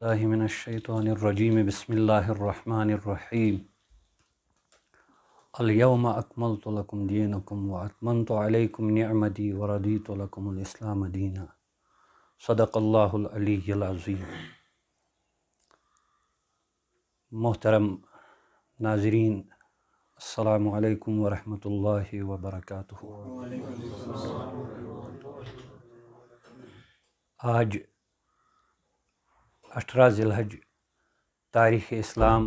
اللہ من الشیطان الرجیم بسم اللہ الرحمن الرحیم الیوم اکملت لکم دینکم واتممت علیکم نعمتی ورضیت لکم الاسلام دینا صدق اللہ العلی العظیم۔ محترم ناظرین، السلام علیکم ورحمۃ اللہ وبرکاتہ۔ آج 18 ذی الحج تاریخ اسلام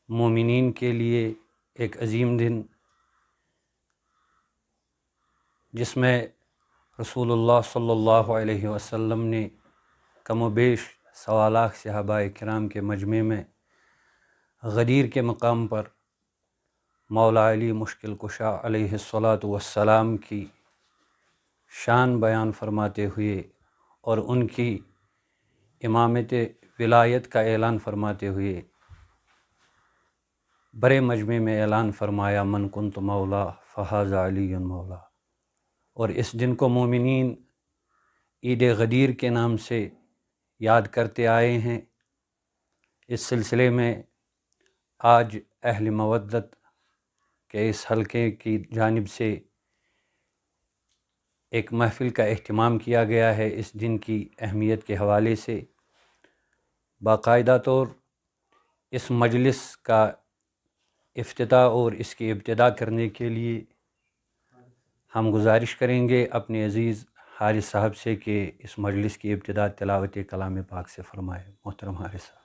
مومنین کے لیے ایک عظیم دن، جس میں رسول اللہ صلی اللہ علیہ وسلم نے کم و بیش 1.25 لاکھ صحابہ کرام کے مجمع میں غدیر کے مقام پر مولا علی مشکل کشا علیہ الصلاۃ والسلام کی شان بیان فرماتے ہوئے اور ان کی امامت ولایت کا اعلان فرماتے ہوئے بڑے مجمع میں اعلان فرمایا من کنت مولا فہذا علی مولا، اور اس دن کو مومنین عید غدیر کے نام سے یاد کرتے آئے ہیں۔ اس سلسلے میں آج اہل مودت کے اس حلقے کی جانب سے ایک محفل کا اہتمام کیا گیا ہے۔ اس دن کی اہمیت کے حوالے سے باقاعدہ طور اس مجلس کا افتتاح اور اس کی ابتدا کرنے کے لیے ہم گزارش کریں گے اپنے عزیز حارث صاحب سے کہ اس مجلس کی ابتدا تلاوت کلام پاک سے فرمائے۔ محترم حارث صاحب۔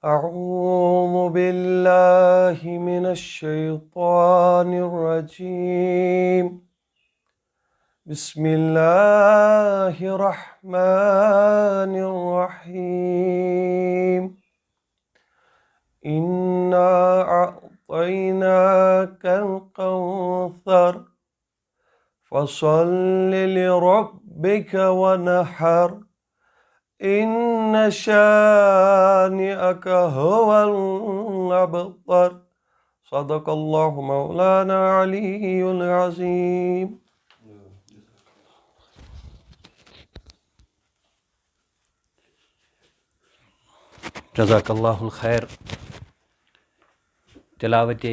اعوذ باللہ من الشیطان الرجیم، بسم اللہ الرحمن الرحیم، انا اعطیناک الکوثر فصل لربک ونحر ان شانئک هو الابتر، صدق اللہ مولانا علی العظیم۔ جزاک اللہ الخیر۔ تلاوت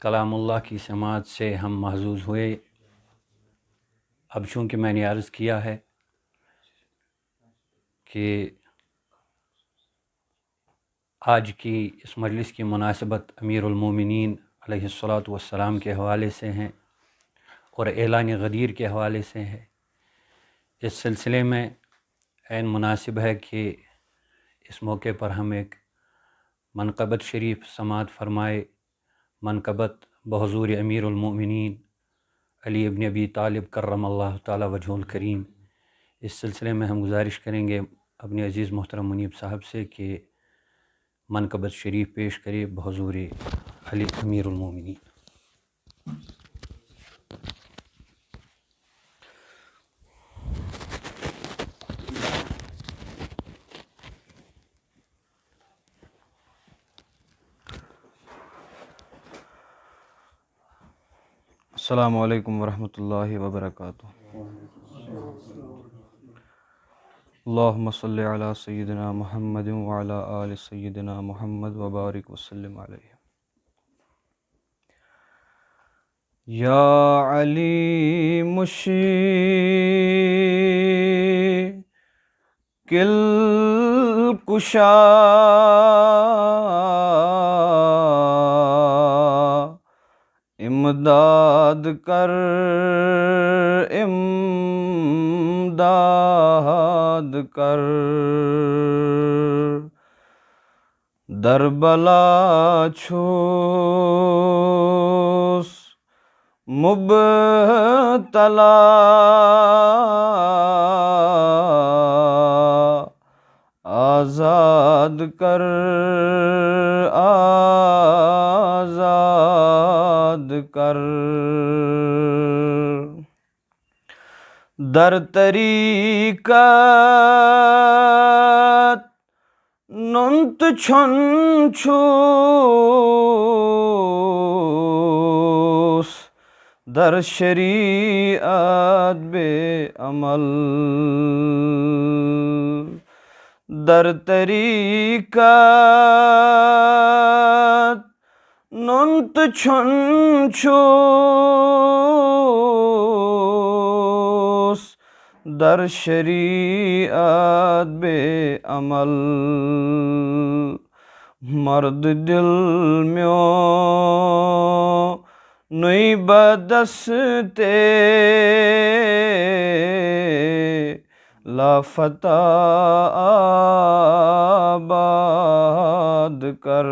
کلام اللہ کی سماعت سے ہم محظوظ ہوئے۔ اب چونکہ میں نے عرض کیا ہے کہ آج کی اس مجلس کی مناسبت امیر المومنین علیہ الصلاۃ والسلام کے حوالے سے ہیں اور اعلان غدیر کے حوالے سے ہے، اس سلسلے میں عین مناسب ہے کہ اس موقع پر ہم ایک منقبت شریف سماعت فرمائے۔ منقبت بحضور امیر المومنین علی ابن ابی طالب کرم اللہ تعالی وجہ الکریم۔ اس سلسلے میں ہم گزارش کریں گے اپنے عزیز محترم منیب صاحب سے کہ منقبت شریف پیش کرے بحضور علی امیر المومنین۔ السلام علیکم ورحمۃ اللہ وبرکاتہ۔ اللہم صلی علی سیدنا محمد وعلی آل سیدنا محمد وبارک وسلم علیہ۔ یا علی مشکل کشا امداد کر امداد کر، در بلا چھوس مبتلا، آزاد کر آزاد کر، در طریقت نونت چھن چھوس در شریعت بے عمل در طریقت نونت چھن چھوس در شریعت بے عمل مرد دل میو نئی بدستے لافتہ آباد کر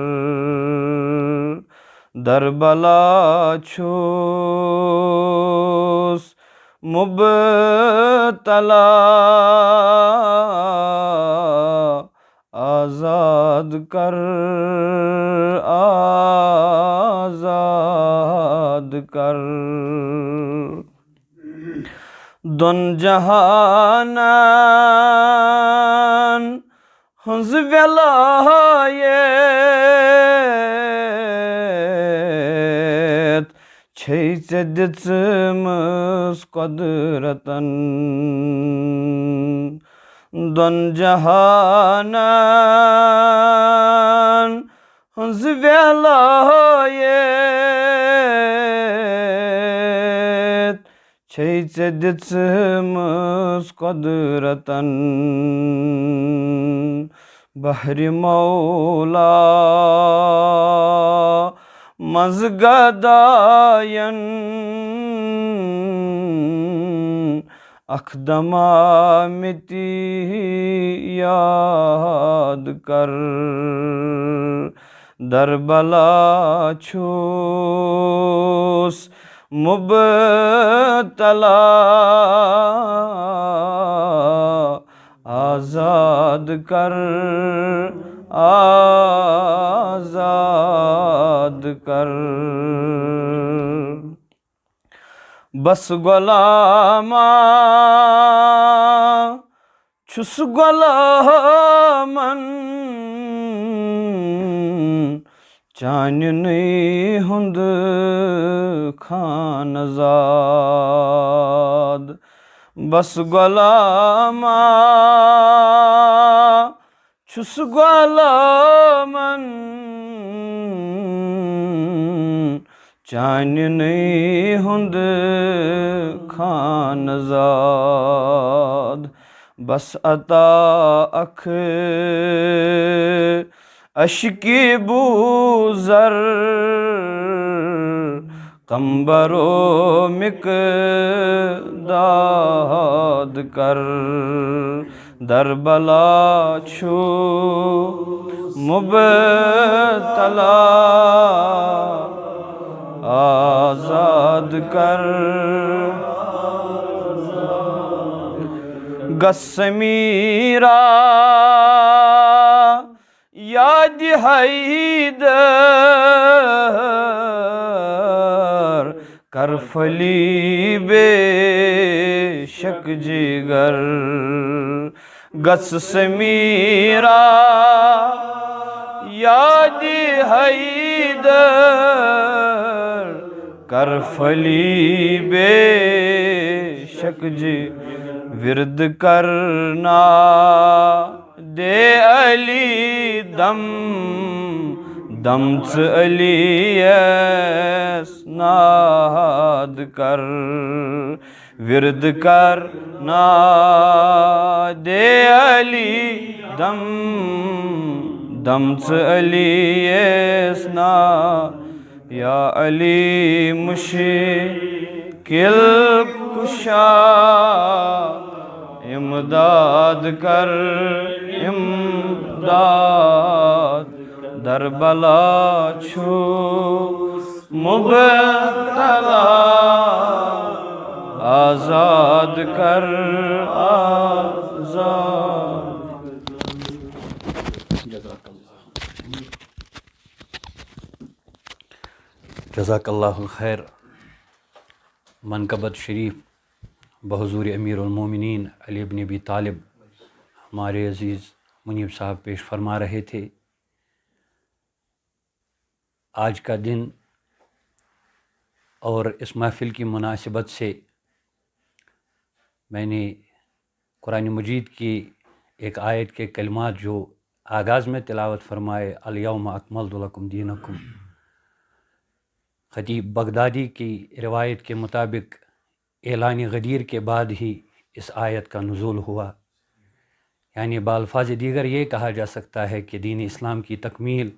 در بلا چھوس مبتلا آزاد کر آزاد کر دون جہانن ہنز ولایت چھے ژے دِژمٕژ قۄدرتن دون جہانن ہنز ولایت چھے ژے دِژمٕژ قۄدرتن بحرِ مولا منٛز گداین اکھ دما مِٹی یاد کر در بلا چھوس مبتلا آزاد کر آزاد کر بس غلامہ چھُس غلامن چاننٕے ہُنٛد خانزاد بس غلامہ چھُس غلامن چاننٕے ہُنٛد خانزاد بس عطا اکھ اشکہِ بوزر قمبرو مقداد کر در بلا چھُ مبتلا آزاد کر گژھ سمیرا یادِ حیدر کر پھلی بے شک جگر گژھ سمیرا یادِ حیدر کر پھلی بے شک ورد کرنا دے علی دم دم ژٕ علیَس ناد کر ورد کرنا دے علی دم دم ژٕ علیَس ناد یا علی مشکل کشا امداد کر امداد در بلا چھُ مبتلا آزاد کر آزاد جزاک اللہ الخیر منقبت شریف بحضور امیر المومنین علی بن ابی طالب ہمارے عزیز منیب صاحب پیش فرما رہے تھے، آج کا دن اور اس محفل کی مناسبت سے میں نے قرآن مجید کی ایک آیت کے کلمات جو آغاز میں تلاوت فرمائے، الیوم اکملت لکم دینکم، خطیب بغدادی کی روایت کے مطابق اعلان غدیر کے بعد ہی اس آیت کا نزول ہوا، یعنی بالفاظ دیگر یہ کہا جا سکتا ہے کہ دین اسلام کی تکمیل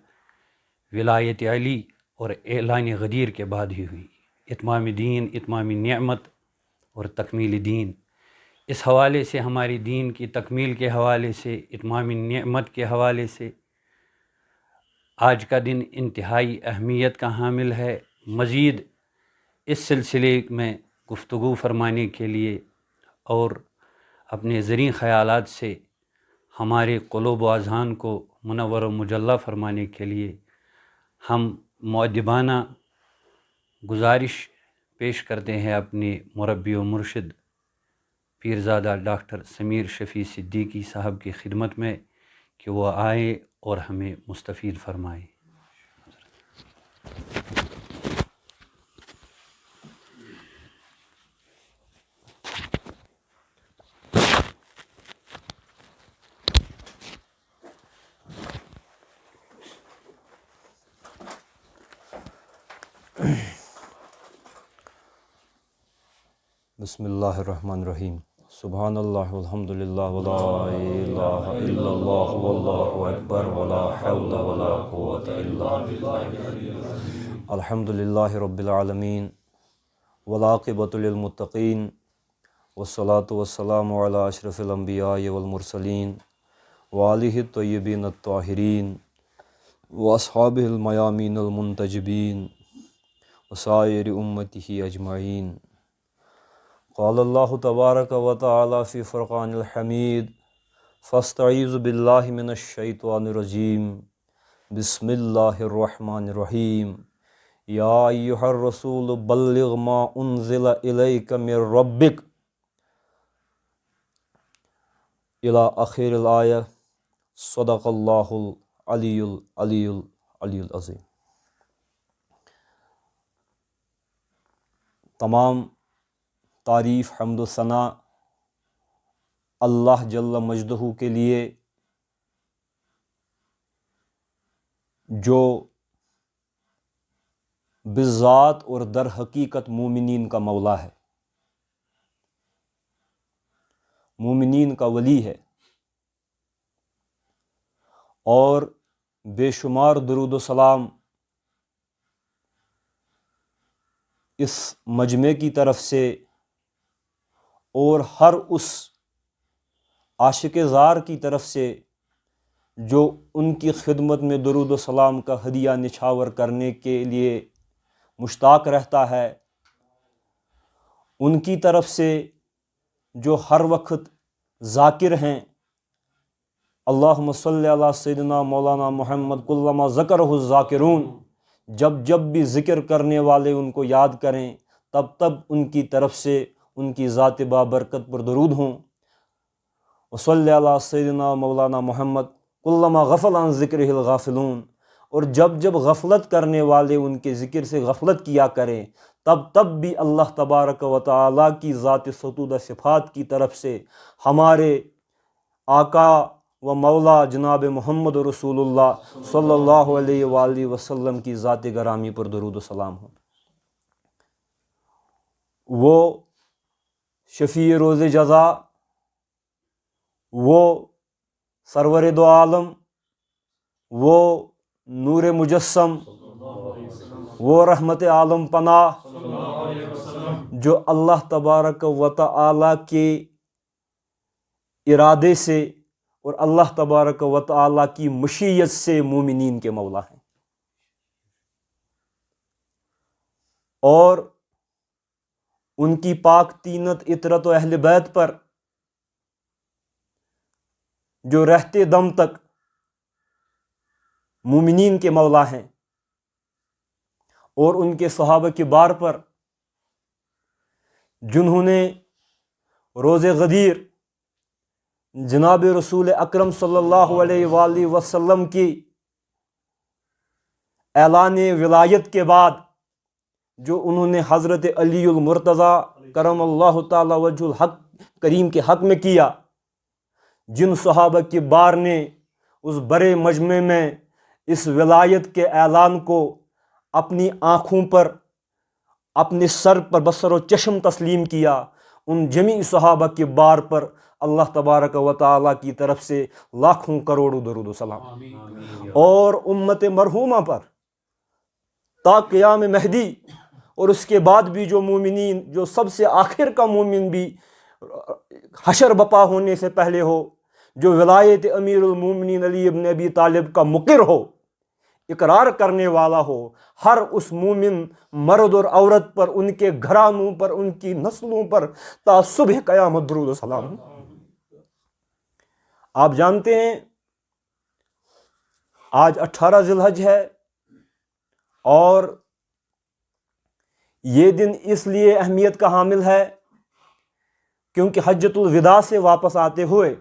ولایت علی اور اعلان غدیر کے بعد ہی ہوئی، اتمام دین، اتمام نعمت اور تکمیل دین۔ اس حوالے سے ہماری دین کی تکمیل کے حوالے سے، اتمام نعمت کے حوالے سے آج کا دن انتہائی اہمیت کا حامل ہے۔ مزید اس سلسلے میں گفتگو فرمانے کے لیے اور اپنے زرعی خیالات سے ہمارے قلوب و اذہان کو منور و مجلہ فرمانے کے لیے ہم مؤدبانہ گزارش پیش کرتے ہیں اپنے مربی و مرشد پیرزادہ ڈاکٹر سمیر شفیع صدیقی صاحب کی خدمت میں کہ وہ آئیں اور ہمیں مستفید فرمائیں۔ بسم اللہ الرحمن الرحیم۔ سبحان اللہ والحمد للہ ولا الہ الا اللہ واللہ اکبر ولا حول ولا قوة الا باللہ۔ الحمد للہ رب العالمین والعاقبۃ للمتقین والصلاة والسلام علی اشرف الانبیاء والمرسلین وآلہ الطیبین الطاہرین واصحابہ المیامین المنتجبین وسائر امتہ اجمعین۔ قال اللہ تبارک و تعالی فی فرقان الحمید فاستعیذ باللہ من الشیطان الرجیم بسم اللہ الرحمن الرحیم۔ یا ایہا الرسول بلغ ما انزل الیک من ربک الی آخر الآیہ۔ صدق اللہ العلی العظیم۔ تمام تعریف، حمد و ثنا اللہ جل مجدہ کے لیے جو بالذات اور در حقیقت مومنین کا مولا ہے، مومنین کا ولی ہے، اور بے شمار درود و سلام اس مجمع کی طرف سے اور ہر اس عاشق زار کی طرف سے جو ان کی خدمت میں درود و سلام کا ہدیہ نچھاور کرنے کے لیے مشتاق رہتا ہے، ان کی طرف سے جو ہر وقت ذاکر ہیں، اللہم صلی علی سیدنا مولانا محمد کلما ذکرہ الذاکرون، جب جب بھی ذکر کرنے والے ان کو یاد کریں تب تب ان کی طرف سے ان کی ذات بابرکت پر درود ہوں۔ وصلی علی سیدنا مولانا محمد کلما غفل عن ذکرہ الغافلون، اور جب جب غفلت کرنے والے ان کے ذکر سے غفلت کیا کریں تب تب بھی اللہ تبارک و تعالیٰ کی ذات ستودہ صفات کی طرف سے ہمارے آقا و مولا جناب محمد رسول اللہ صلی اللہ علیہ وآلہ وسلم کی ذات گرامی پر درود و سلام ہو۔ وہ شفیع روز جزا، وہ سرور دو عالم، وہ نور مجسم، وہ رحمت عالم پناہ، جو اللہ تبارک و تعالیٰ کے ارادے سے اور اللہ تبارک و تعالیٰ کی مشیت سے مومنین کے مولا ہیں، اور ان کی پاک تینت اطرت و اہل بیت پر جو رہتے دم تک مومنین کے مولا ہیں، اور ان کے صحابہ کبار پر جنہوں نے روز غدیر جناب رسول اکرم صلی اللہ علیہ وآلہ وسلم کی اعلان ولایت کے بعد جو انہوں نے حضرت علی المرتضیٰ کرم اللہ تعالی وجہ الحق کریم کے حق میں کیا، جن صحابہ کی بار نے اس بڑے مجمع میں اس ولایت کے اعلان کو اپنی آنکھوں پر، اپنے سر پر بصر و چشم تسلیم کیا، ان جمیع صحابہ کی بار پر اللہ تبارک و تعالیٰ کی طرف سے لاکھوں کروڑوں درود و سلام، اور امت مرحومہ پر تا قیام مہدی اور اس کے بعد بھی جو مومنین، جو سب سے آخر کا مومن بھی حشر بپا ہونے سے پہلے ہو، جو ولایت امیر المومنین علی ابن ابی طالب کا مقر ہو، اقرار کرنے والا ہو، ہر اس مومن مرد اور عورت پر، ان کے گھرانوں پر، ان کی نسلوں پر تا صبح قیامت درود و سلام۔ آپ جانتے ہیں آج 18 ذی الحج ہے، اور یہ دن اس لیے اہمیت کا حامل ہے کیونکہ حجۃ الوداع سے واپس آتے ہوئے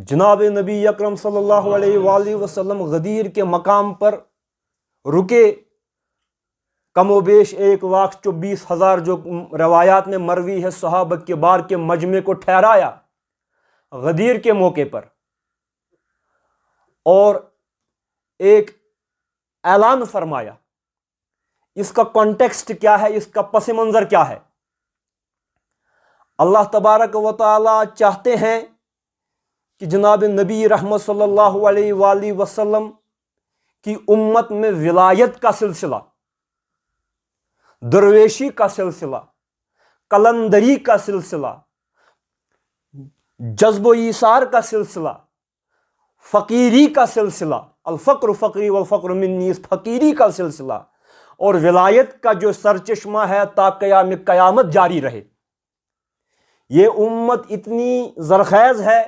جناب نبی اکرم صلی اللہ علیہ وآلہ وسلم غدیر کے مقام پر رکے، کم و بیش 1,24,000 جو روایات میں مروی ہے صحابہ کے بار کے مجمع کو ٹھہرایا غدیر کے موقع پر، اور ایک اعلان فرمایا۔ اس کا کانٹیکسٹ کیا ہے، اس کا پس منظر کیا ہے؟ اللہ تبارک و تعالی چاہتے ہیں کہ جناب نبی رحمت صلی اللہ علیہ وآلہ وسلم کی امت میں ولایت کا سلسلہ، درویشی کا سلسلہ، قلندری کا سلسلہ، جذب و ایثار کا سلسلہ، فقیری کا سلسلہ، الفقر فقری والفقر منی، اس فقیری کا سلسلہ اور ولایت کا جو سرچشمہ ہے تا قیام قیامت جاری رہے۔ یہ امت اتنی زرخیز ہے،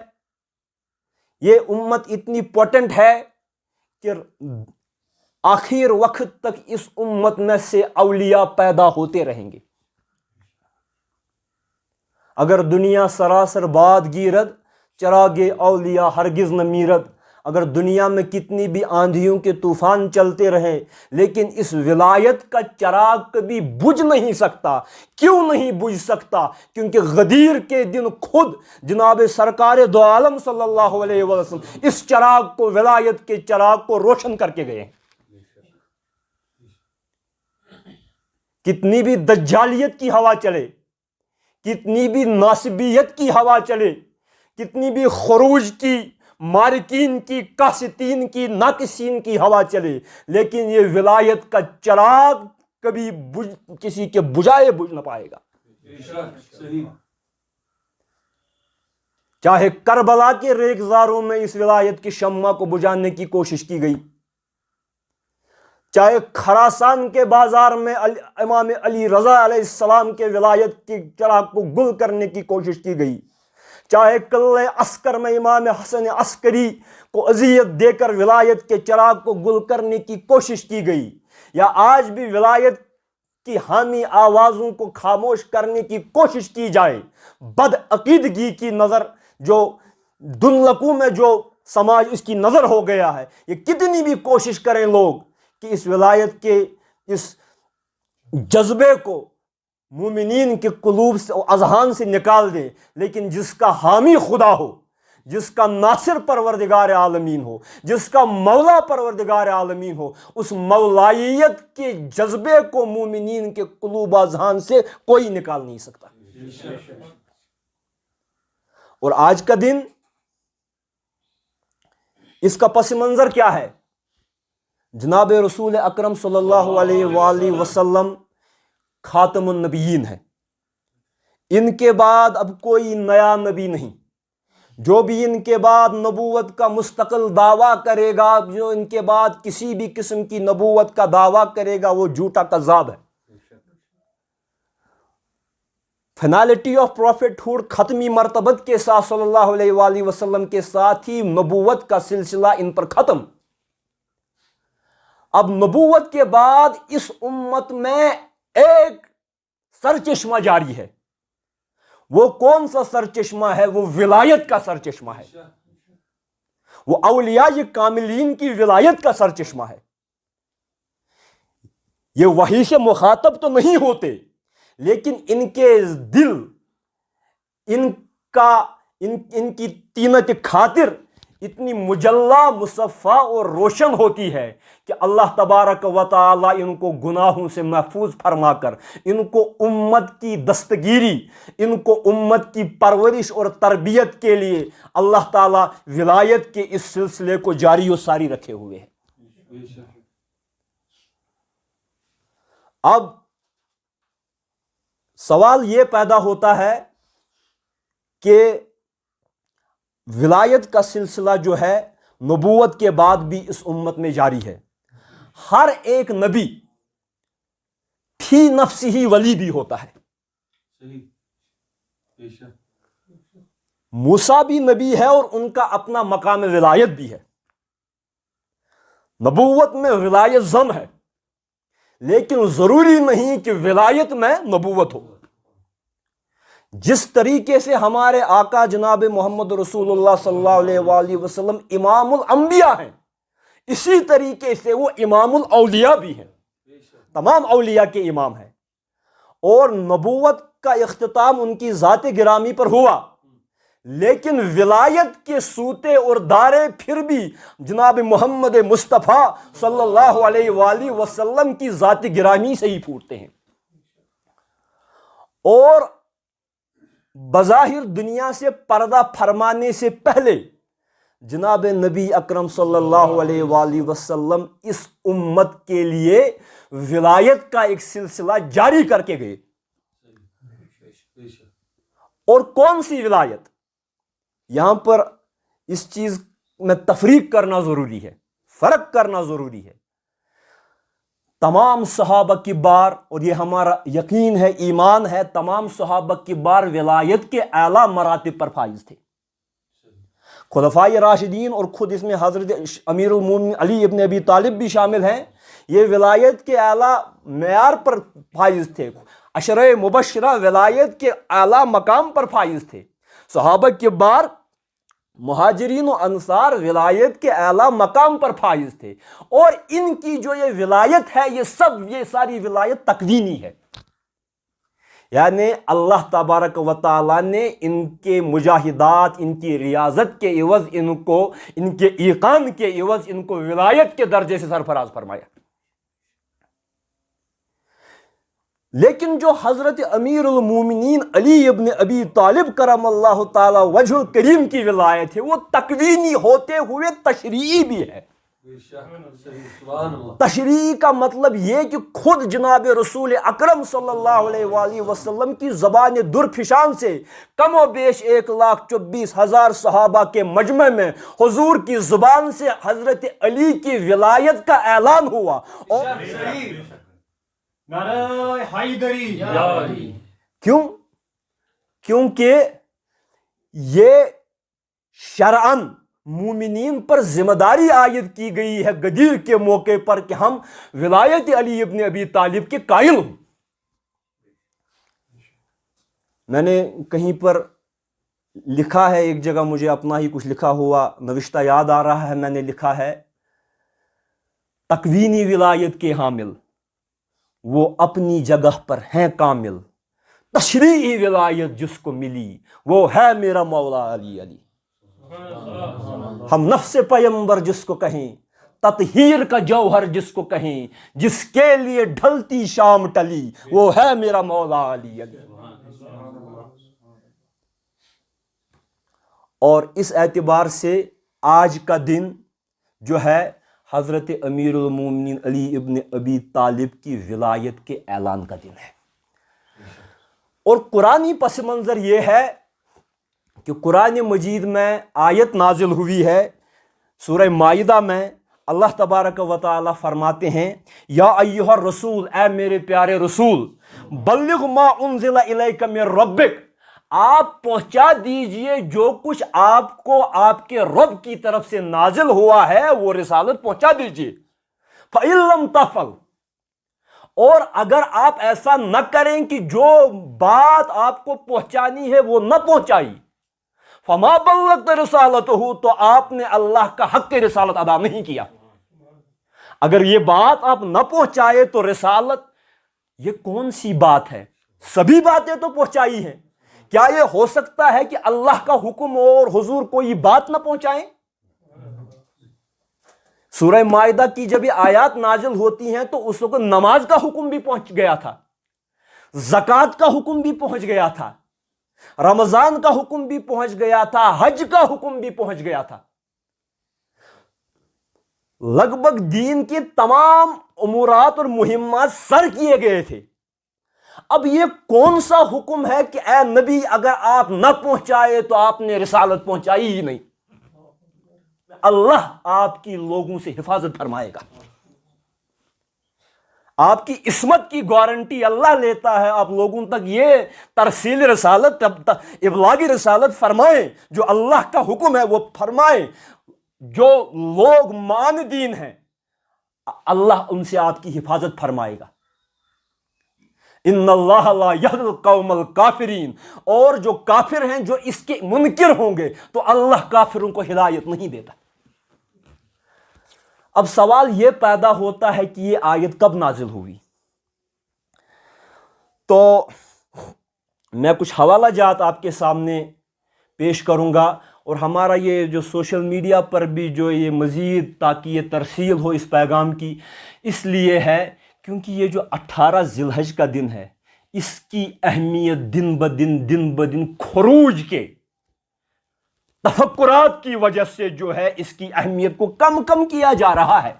یہ امت اتنی پوٹنٹ ہے کہ آخر وقت تک اس امت میں سے اولیاء پیدا ہوتے رہیں گے۔ اگر دنیا سراسر باد گیرد، چراغ اولیاء ہرگز نہ میرد۔ اگر دنیا میں کتنی بھی آندھیوں کے طوفان چلتے رہیں لیکن اس ولایت کا چراغ کبھی بجھ نہیں سکتا۔ کیوں نہیں بجھ سکتا؟ کیونکہ غدیر کے دن خود جناب سرکار دو عالم صلی اللہ علیہ وسلم اس چراغ کو، ولایت کے چراغ کو روشن کر کے گئے ہیں۔ کتنی بھی دجالیت کی ہوا چلے، کتنی بھی ناصبیت کی ہوا چلے، کتنی بھی خروج کی، مارکین کی، قاسطین کی، ناقصین کی ہوا چلے، لیکن یہ ولایت کا چراغ کبھی کسی کے بجھائے بجھ نہ پائے گا۔ چاہے کربلا کے ریگزاروں میں اس ولایت کی شمع کو بجھانے کی کوشش کی گئی، چاہے خراسان کے بازار میں امام علی رضا علیہ السلام کے ولایت کے چراغ کو گل کرنے کی کوشش کی گئی، چاہے قلعہ عسکر میں امام حسن عسکری کو اذیت دے کر ولایت کے چراغ کو گل کرنے کی کوشش کی گئی، یا آج بھی ولایت کی حامی آوازوں کو خاموش کرنے کی کوشش کی جائے، بد عقیدگی کی نظر جو دنلکوں میں جو سماج اس کی نظر ہو گیا ہے، یہ کتنی بھی کوشش کریں لوگ کہ اس ولایت کے اس جذبے کو مومنین کے قلوب سے، اذہان سے نکال دیں، لیکن جس کا حامی خدا ہو، جس کا ناصر پروردگار عالمین ہو، جس کا مولا پروردگار عالمین ہو، اس مولائیت کے جذبے کو مومنین کے قلوب اذہان سے کوئی نکال نہیں سکتا۔ اور آج کا دن اس کا پس منظر کیا ہے؟ جناب رسول اکرم صلی اللہ علیہ وآلہ وسلم خاتم النبیین ہے۔ ان کے بعد اب کوئی نیا نبی نہیں۔ جو بھی ان کے بعد نبوت کا مستقل دعویٰ کرے گا، جو ان کے بعد کسی بھی قسم کی نبوت کا دعویٰ کرے گا، وہ جھوٹا کذاب ہے۔ فائنلٹی آف پروفٹ ہوڈ، ختمی مرتبت کے ساتھ صلی اللہ علیہ وآلہ وسلم کے ساتھ ہی نبوت کا سلسلہ ان پر ختم۔ اب نبوت کے بعد اس امت میں ایک سرچشمہ جاری ہے، وہ کون سا سرچشمہ ہے؟ وہ ولایت کا سرچشمہ ہے، وہ اولیاء کاملین کی ولایت کا سرچشمہ ہے۔ یہ وحی سے مخاطب تو نہیں ہوتے، لیکن ان کے دل، ان کی طینت خاطر اتنی مجلہ، مصفہ اور روشن ہوتی ہے کہ اللہ تبارک و تعالی ان کو گناہوں سے محفوظ فرما کر ان کو امت کی دستگیری، ان کو امت کی پرورش اور تربیت کے لیے اللہ تعالی ولایت کے اس سلسلے کو جاری و ساری رکھے ہوئے ہیں۔ اب سوال یہ پیدا ہوتا ہے کہ ولایت کا سلسلہ جو ہے نبوت کے بعد بھی اس امت میں جاری ہے۔ ہر ایک نبی فی نفسہ ہی ولی بھی ہوتا ہے۔ موسیٰ بھی نبی ہے اور ان کا اپنا مقام ولایت بھی ہے۔ نبوت میں ولایت ضم ہے، لیکن ضروری نہیں کہ ولایت میں نبوت ہو۔ جس طریقے سے ہمارے آقا جناب محمد رسول اللہ صلی اللہ علیہ وآلہ وسلم امام الانبیاء ہیں، اسی طریقے سے وہ امام الاولیاء بھی ہیں، تمام اولیاء کے امام ہیں۔ اور نبوت کا اختتام ان کی ذات گرامی پر ہوا، لیکن ولایت کے سوتے اور دارے پھر بھی جناب محمد مصطفیٰ صلی اللہ علیہ وآلہ وسلم کی ذات گرامی سے ہی پھوٹتے ہیں۔ اور بظاہر دنیا سے پردہ فرمانے سے پہلے جناب نبی اکرم صلی اللہ علیہ وآلہ وسلم اس امت کے لیے ولایت کا ایک سلسلہ جاری کر کے گئے۔ اور کون سی ولایت؟ یہاں پر اس چیز میں تفریق کرنا ضروری ہے، فرق کرنا ضروری ہے۔ تمام صحابہ کی بار، اور یہ ہمارا یقین ہے، ایمان ہے، تمام صحابہ کی بار ولایت کے اعلیٰ مراتب پر فائز تھے۔ خلفائے راشدین اور خود اس میں حضرت امیر المومنین علی ابن ابی طالب بھی شامل ہیں، یہ ولایت کے اعلیٰ معیار پر فائز تھے۔ عشرہ مبشرہ ولایت کے اعلیٰ مقام پر فائز تھے۔ صحابہ کے بار مہاجرین و انصار ولایت کے اعلیٰ مقام پر فائز تھے، اور ان کی جو یہ ولایت ہے، یہ ساری ولایت تکوینی ہے، یعنی اللہ تبارک و تعالیٰ نے ان کے مجاہدات، ان کی ریاضت کے عوض ان کے ایقان کے عوض ان کو ولایت کے درجے سے سرفراز فرمایا۔ لیکن جو حضرت امیر المومنین علی ابن ابی طالب کرم اللہ تعالی وجہ کریم کی ولایت ہے، وہ تکوینی ہوتے ہوئے تشریعی بھی ہے۔ تشریعی کا مطلب یہ کہ خود جناب رسول اکرم صلی اللہ علیہ وآلہ وسلم کی زبان درفشان سے کم و بیش 1,24,000 صحابہ کے مجمع میں حضور کی زبان سے حضرت علی کی ولایت کا اعلان ہوا۔ اور نعرہ حیدری، کیوں؟ کیونکہ یہ شرعاً مومنین پر ذمہ داری عائد کی گئی ہے غدیر کے موقع پر کہ ہم ولایت علی ابن ابی طالب کے قائل ہوں۔ میں نے کہیں پر لکھا ہے، ایک جگہ مجھے اپنا ہی کچھ لکھا ہوا نوشتہ یاد آ رہا ہے، میں نے لکھا ہے، تکوینی ولایت کے حامل وہ اپنی جگہ پر ہیں کامل، تشریعی ولایت جس کو ملی وہ ہے میرا مولا علی۔ ہم نفس پیمبر جس کو کہیں، تطہیر کا جوہر جس کو کہیں، جس کے لیے ڈھلتی شام ٹلی وہ ہے میرا مولا علی۔ اور اس اعتبار سے آج کا دن جو ہے حضرت امیر المومنین علی ابن ابی طالب کی ولایت کے اعلان کا دن ہے۔ اور قرآنی پس منظر یہ ہے کہ قرآن مجید میں آیت نازل ہوئی ہے سورہ مائدہ میں، اللہ تبارک و تعالی فرماتے ہیں، یا ایھا الرسول، اے میرے پیارے رسول، بلغ ما انزل الیک من ربک، آپ پہنچا دیجئے جو کچھ آپ کو آپ کے رب کی طرف سے نازل ہوا ہے، وہ رسالت پہنچا دیجئے۔ فَإِن لَمْ تَفْعَلْ، اور اگر آپ ایسا نہ کریں کہ جو بات آپ کو پہنچانی ہے وہ نہ پہنچائی، فما بلغت رسالتہ، تو آپ نے اللہ کا حق رسالت ادا نہیں کیا۔ اگر یہ بات آپ نہ پہنچائے تو رسالت یہ کون سی بات ہے؟ سبھی باتیں تو پہنچائی ہیں۔ کیا یہ ہو سکتا ہے کہ اللہ کا حکم اور حضور کوئی بات نہ پہنچائیں؟ سورہ مائدہ کی جب یہ آیات نازل ہوتی ہیں تو اس وقت نماز کا حکم بھی پہنچ گیا تھا، زکوٰۃ کا حکم بھی پہنچ گیا تھا، رمضان کا حکم بھی پہنچ گیا تھا، حج کا حکم بھی پہنچ گیا تھا۔ لگ بھگ دین کے تمام امورات اور مہمات سر کیے گئے تھے۔ اب یہ کون سا حکم ہے کہ اے نبی اگر آپ نہ پہنچائے تو آپ نے رسالت پہنچائی ہی نہیں؟ اللہ آپ کی لوگوں سے حفاظت فرمائے گا، آپ کی عصمت کی گارنٹی اللہ لیتا ہے۔ آپ لوگوں تک یہ ترسیل رسالت، ابلاغی رسالت فرمائیں، جو اللہ کا حکم ہے وہ فرمائیں۔ جو لوگ مان دین ہیں اللہ ان سے آپ کی حفاظت فرمائے گا۔ ان اللہ لا یہدی القوم الکافرین، اور جو کافر ہیں جو اس کے منکر ہوں گے تو اللہ کافروں کو ہدایت نہیں دیتا۔ اب سوال یہ پیدا ہوتا ہے کہ یہ آیت کب نازل ہوئی؟ تو میں کچھ حوالہ جات آپ کے سامنے پیش کروں گا، اور ہمارا یہ جو سوشل میڈیا پر بھی جو یہ مزید تاکہ یہ ترسیل ہو اس پیغام کی، اس لیے ہے کیونکہ یہ جو 18 ذی الحج کا دن ہے اس کی اہمیت دن بدن خروج کے تفکرات کی وجہ سے جو ہے اس کی اہمیت کو کم کیا جا رہا ہے۔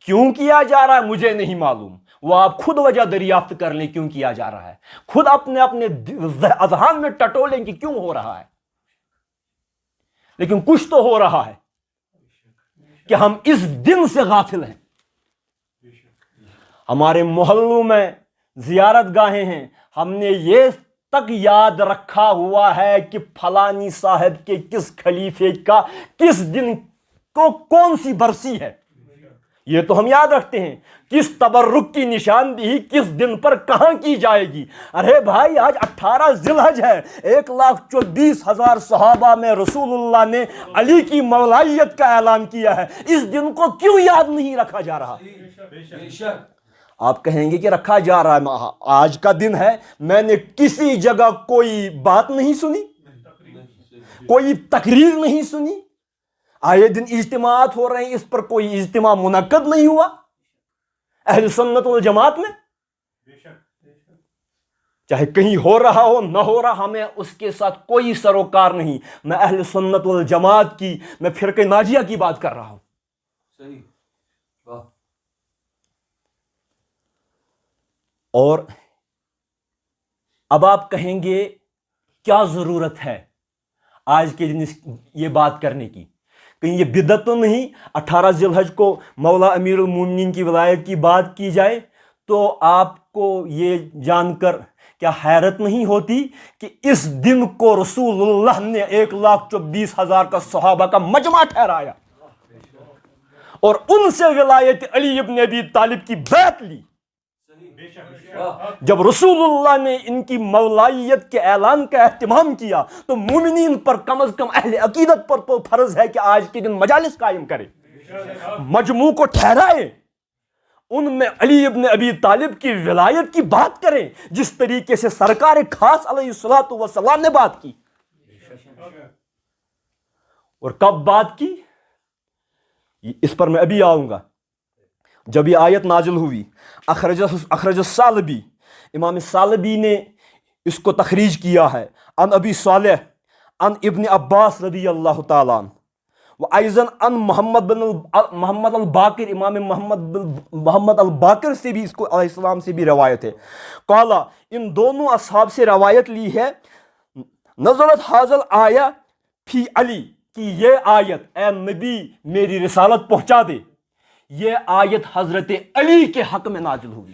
کیوں کیا جا رہا ہے مجھے نہیں معلوم، وہ آپ خود وجہ دریافت کر لیں کیوں کیا جا رہا ہے، خود اپنے اذہان میں ٹٹولیں کہ کیوں ہو رہا ہے۔ لیکن کچھ تو ہو رہا ہے کہ ہم اس دن سے غافل ہیں۔ ہمارے محلوں میں زیارت گاہیں ہیں، ہم نے یہ تک یاد رکھا ہوا ہے کہ فلانی صاحب کے کس خلیفے کا کس دن کو کون سی برسی ہے، یہ تو ہم یاد رکھتے ہیں۔ کس تبرک کی نشاندہی کس دن پر کہاں کی جائے گی۔ ارے بھائی آج 18 ذی الحج ہے، 1,24,000 صحابہ میں رسول اللہ نے علی کی مولائیت کا اعلان کیا ہے، اس دن کو کیوں یاد نہیں رکھا جا رہا؟ آپ کہیں گے کہ رکھا جا رہا ہے، آج کا دن ہے، میں نے کسی جگہ کوئی بات نہیں سنی، کوئی تقریر نہیں سنی، آئے دن اجتماعات ہو رہے ہیں، اس پر کوئی اجتماع منعقد نہیں ہوا اہل سنت والجماعت میں؟ چاہے کہیں ہو رہا ہو نہ ہو رہا، ہمیں اس کے ساتھ کوئی سروکار نہیں۔ میں اہل سنت والجماعت کی، میں فرقہ ناجیہ کی بات کر رہا ہوں۔ اور اب آپ کہیں گے کیا ضرورت ہے آج کے دن یہ بات کرنے کی؟ کہیں یہ بدعت تو نہیں 18 ذی الحج کو مولا امیر المومنین کی ولایت کی بات کی جائے؟ تو آپ کو یہ جان کر کیا حیرت نہیں ہوتی کہ اس دن کو رسول اللہ نے 1,24,000 کا صحابہ کا مجمع ٹھہرایا اور ان سے ولایت علی ابن ابی طالب کی بیعت لی؟ جب رسول اللہ نے ان کی مولائیت کے اعلان کا اہتمام کیا تو مومنین پر کم از کم اہل عقیدت پر تو فرض ہے کہ آج کے دن مجالس قائم کرے، مجموع کو ٹھہرائے، ان میں علی ابن ابی طالب کی ولایت کی بات کریں جس طریقے سے سرکار خاص علیہ الصلوۃ والسلام نے بات کی۔ اور کب بات کی اس پر میں ابھی آؤں گا۔ جب یہ آیت نازل ہوئی، اخرج الثعلبی، امام ثعلبی نے اس کو تخریج کیا ہے، عن ابی صالح عن ابن عباس رضی اللہ تعالیٰ عنہ، وایضاً عن محمد الباقر، امام محمد الباقر سے بھی اس کو علیہ السلام سے بھی روایت ہے۔ قالا، ان دونوں اصحاب سے روایت لی ہے، نزلت حاضل آیا فی علی، کہ یہ آیت اے نبی میری رسالت پہنچا دے، یہ آیت حضرت علی کے حق میں نازل ہوئی۔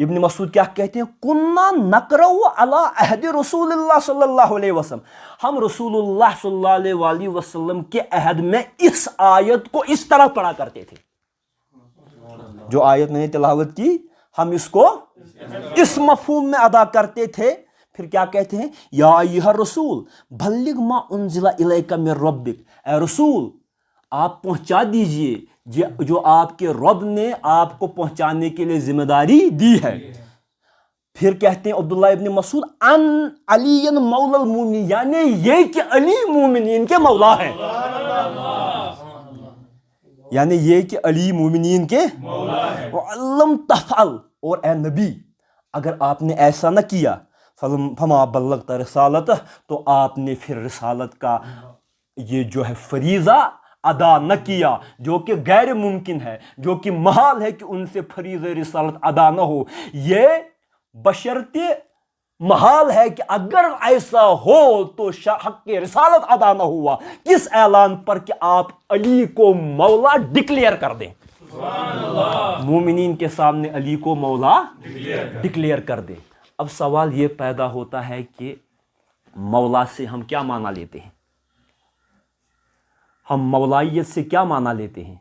ابن مسعود کیا کہتے ہیں؟ کننا نقرأ علی عہد رسول اللہ صلی اللہ علیہ وسلم، ہم رسول اللہ صلی اللہ علیہ وسلم کے عہد میں اس آیت کو اس طرح پڑھا کرتے تھے. جو آیت میں نے تلاوت کی ہم اس کو اس مفہوم میں ادا کرتے تھے. پھر کیا کہتے ہیں؟ یا ایھا الرسول بلغ ما انزل الیک من ربک، اے رسول آپ پہنچا دیجئے جو آپ کے رب نے آپ کو پہنچانے کے لیے ذمہ داری دی ہے. پھر کہتے ہیں عبداللہ ابن مسعود ان علی مولا المومنین، یعنی یہ کہ علی مومنین کے مولا ہیں، یعنی یہ کہ علی مومنین کے وَعَلَّمْ تَفْعَلْ، اور اے نبی اگر آپ نے ایسا نہ کیا فَمَا بَلَّغْتَ رسالتہ، تو آپ نے پھر رسالت کا یہ جو ہے فریضہ ادا نہ کیا، جو کہ غیر ممکن ہے، جو کہ محال ہے کہ ان سے فریضہ رسالت ادا نہ ہو. یہ بشرطِ محال ہے کہ اگر ایسا ہو تو حق رسالت ادا نہ ہوا. کس اعلان پر؟ کہ آپ علی کو مولا ڈکلیئر کر دیں. مومنین کے سامنے علی کو مولا ڈکلیئر کر دیں. اب سوال یہ پیدا ہوتا ہے کہ مولا سے ہم کیا معنی لیتے ہیں؟ ہم مولائیت سے کیا معنی لیتے ہیں؟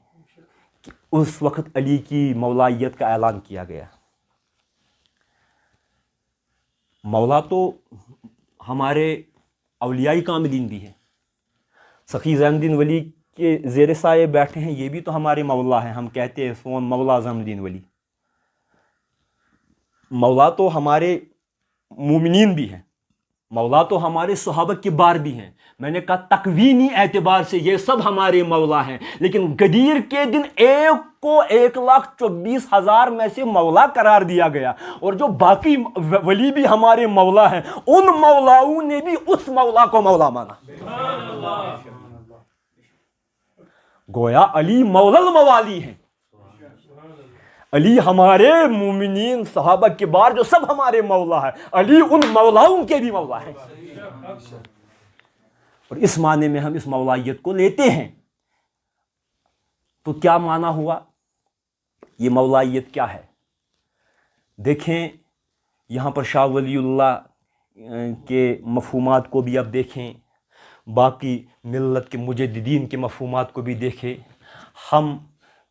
کہ اس وقت علی کی مولائیت کا اعلان کیا گیا. مولا تو ہمارے اولیائی کاملین بھی ہیں. سخی زین الدین ولی کے زیر سایہ بیٹھے ہیں، یہ بھی تو ہمارے مولا ہیں. ہم کہتے ہیں سون مولا زین الدین ولی. مولا تو ہمارے مومنین بھی ہیں، مولا تو ہمارے صحابہ کبار بھی ہیں. میں نے کہا تکوینی اعتبار سے یہ سب ہمارے مولا ہیں، لیکن غدیر کے دن ایک کو 1,24,000 میں سے مولا قرار دیا گیا، اور جو باقی ولی بھی ہمارے مولا ہیں ان مولاؤں نے بھی اس مولا کو مولا مانا. گویا علی مولا الموالی ہیں. علی ہمارے مومنین صحابہ کبار جو سب ہمارے مولا ہیں، علی ان مولاؤں کے بھی مولا ہیں. اور اس معنی میں ہم اس مولائیت کو لیتے ہیں. تو کیا معنی ہوا؟ یہ مولائیت کیا ہے؟ دیکھیں یہاں پر شاہ ولی اللہ کے مفہومات کو بھی اب دیکھیں، باقی ملت کے مجددین کے مفہومات کو بھی دیکھیں. ہم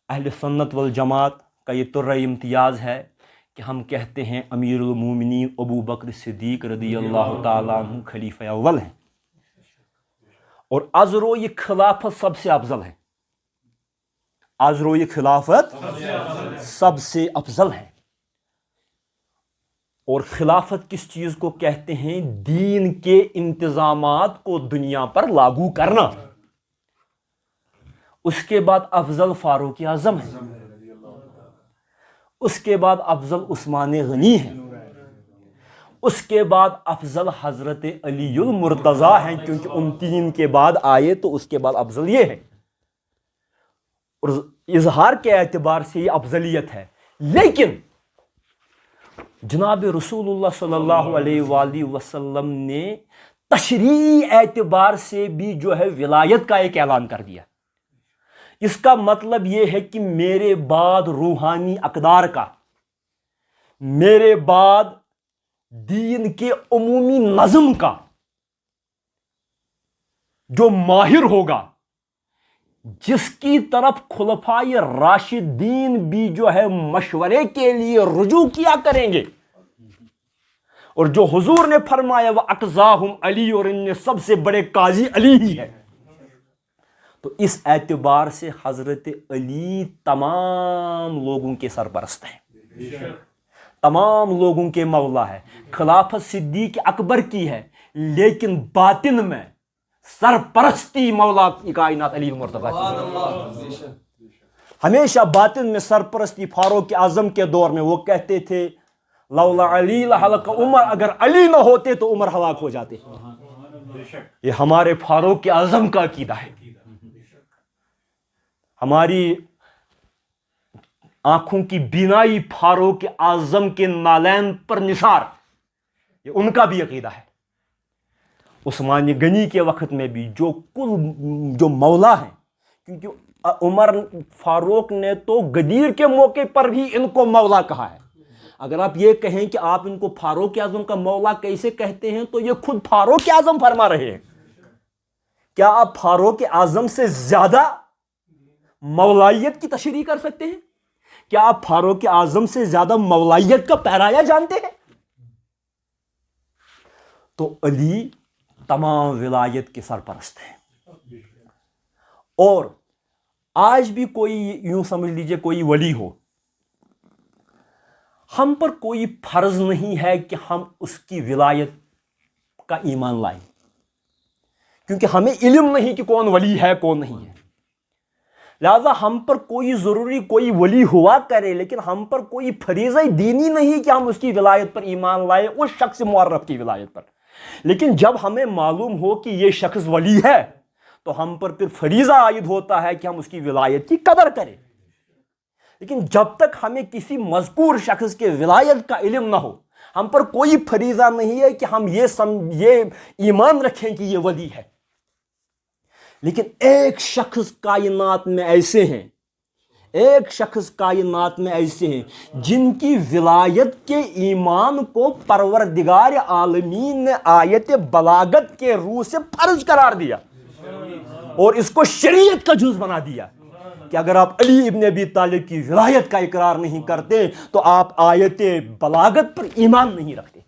اہل سنت والجماعت کا یہ طرح امتیاز ہے کہ ہم کہتے ہیں امیر المومنین ابو بکر صدیق رضی اللہ تعالیٰ عنہ خلیفہ اول ہیں، اور ازرو یہ خلافت سب سے افضل ہے. ازرو یہ خلافت سب سے افضل ہے. اور خلافت کس چیز کو کہتے ہیں؟ دین کے انتظامات کو دنیا پر لاگو کرنا. اس کے بعد افضل فاروق اعظم ہے، اس کے بعد افضل عثمان غنی ہے، اس کے بعد افضل حضرت علی المرتضیٰ ہیں، کیونکہ ان تین کے بعد آئے تو اس کے بعد افضل یہ ہے. اور اظہار کے اعتبار سے یہ افضلیت ہے. لیکن جناب رسول اللہ صلی اللہ علیہ وآلہ وسلم نے تشریعی اعتبار سے بھی جو ہے ولایت کا ایک اعلان کر دیا. اس کا مطلب یہ ہے کہ میرے بعد روحانی اقدار کا، میرے بعد دین کے عمومی نظم کا جو ماہر ہوگا، جس کی طرف خلفائے راشدین بھی جو ہے مشورے کے لیے رجوع کیا کریں گے، اور جو حضور نے فرمایا وَأَقْضَاهُمْ علی، اور ان میں سب سے بڑے قاضی علی ہی ہے. تو اس اعتبار سے حضرت علی تمام لوگوں کے سرپرست ہیں، تمام لوگوں کے مولا ہے. خلافت صدیق اکبر کی ہے، لیکن باطن میں سرپرستی مولا کائنات علی المرتضیٰ کی. ہمیشہ باطن میں سرپرستی فاروق اعظم کے دور میں وہ کہتے تھے لولا علی لہلک عمر، اگر علی نہ ہوتے تو عمر ہلاک ہو جاتے. یہ ہمارے فاروق اعظم کا عقیدہ ہے. ہماری آنکھوں کی بینائی فاروق اعظم کے نالین پر نثار، یہ ان کا بھی عقیدہ ہے. عثمان غنی کے وقت میں بھی جو مولا ہیں، کیونکہ عمر فاروق نے تو غدیر کے موقع پر بھی ان کو مولا کہا ہے. اگر آپ یہ کہیں کہ آپ ان کو فاروق اعظم کا مولا کیسے کہتے ہیں تو یہ خود فاروق اعظم فرما رہے ہیں. کیا آپ فاروق اعظم سے زیادہ مولائیت کی تشریح کر سکتے ہیں؟ کیا آپ فاروق اعظم سے زیادہ مولائیت کا پیرایا جانتے ہیں؟ تو علی تمام ولایت کے سرپرست ہیں. اور آج بھی کوئی یوں سمجھ لیجئے کوئی ولی ہو، ہم پر کوئی فرض نہیں ہے کہ ہم اس کی ولایت کا ایمان لائیں، کیونکہ ہمیں علم نہیں کہ کون ولی ہے کون نہیں ہے. لہذا ہم پر کوئی ضروری کوئی ولی ہوا کرے، لیکن ہم پر کوئی فریضہ دینی نہیں کہ ہم اس کی ولایت پر ایمان لائیں، اس شخص معرف کی ولایت پر. لیکن جب ہمیں معلوم ہو کہ یہ شخص ولی ہے تو ہم پر پھر فریضہ عائد ہوتا ہے کہ ہم اس کی ولایت کی قدر کریں. لیکن جب تک ہمیں کسی مذکور شخص کے ولایت کا علم نہ ہو، ہم پر کوئی فریضہ نہیں ہے کہ ہم یہ ایمان رکھیں کہ یہ ولی ہے. لیکن ایک شخص کائنات میں ایسے ہیں، جن کی ولایت کے ایمان کو پروردگار عالمین نے آیت بلاغت کے روح سے فرض قرار دیا اور اس کو شریعت کا جز بنا دیا کہ اگر آپ علی ابن ابی طالب کی ولایت کا اقرار نہیں کرتے تو آپ آیت بلاغت پر ایمان نہیں رکھتے.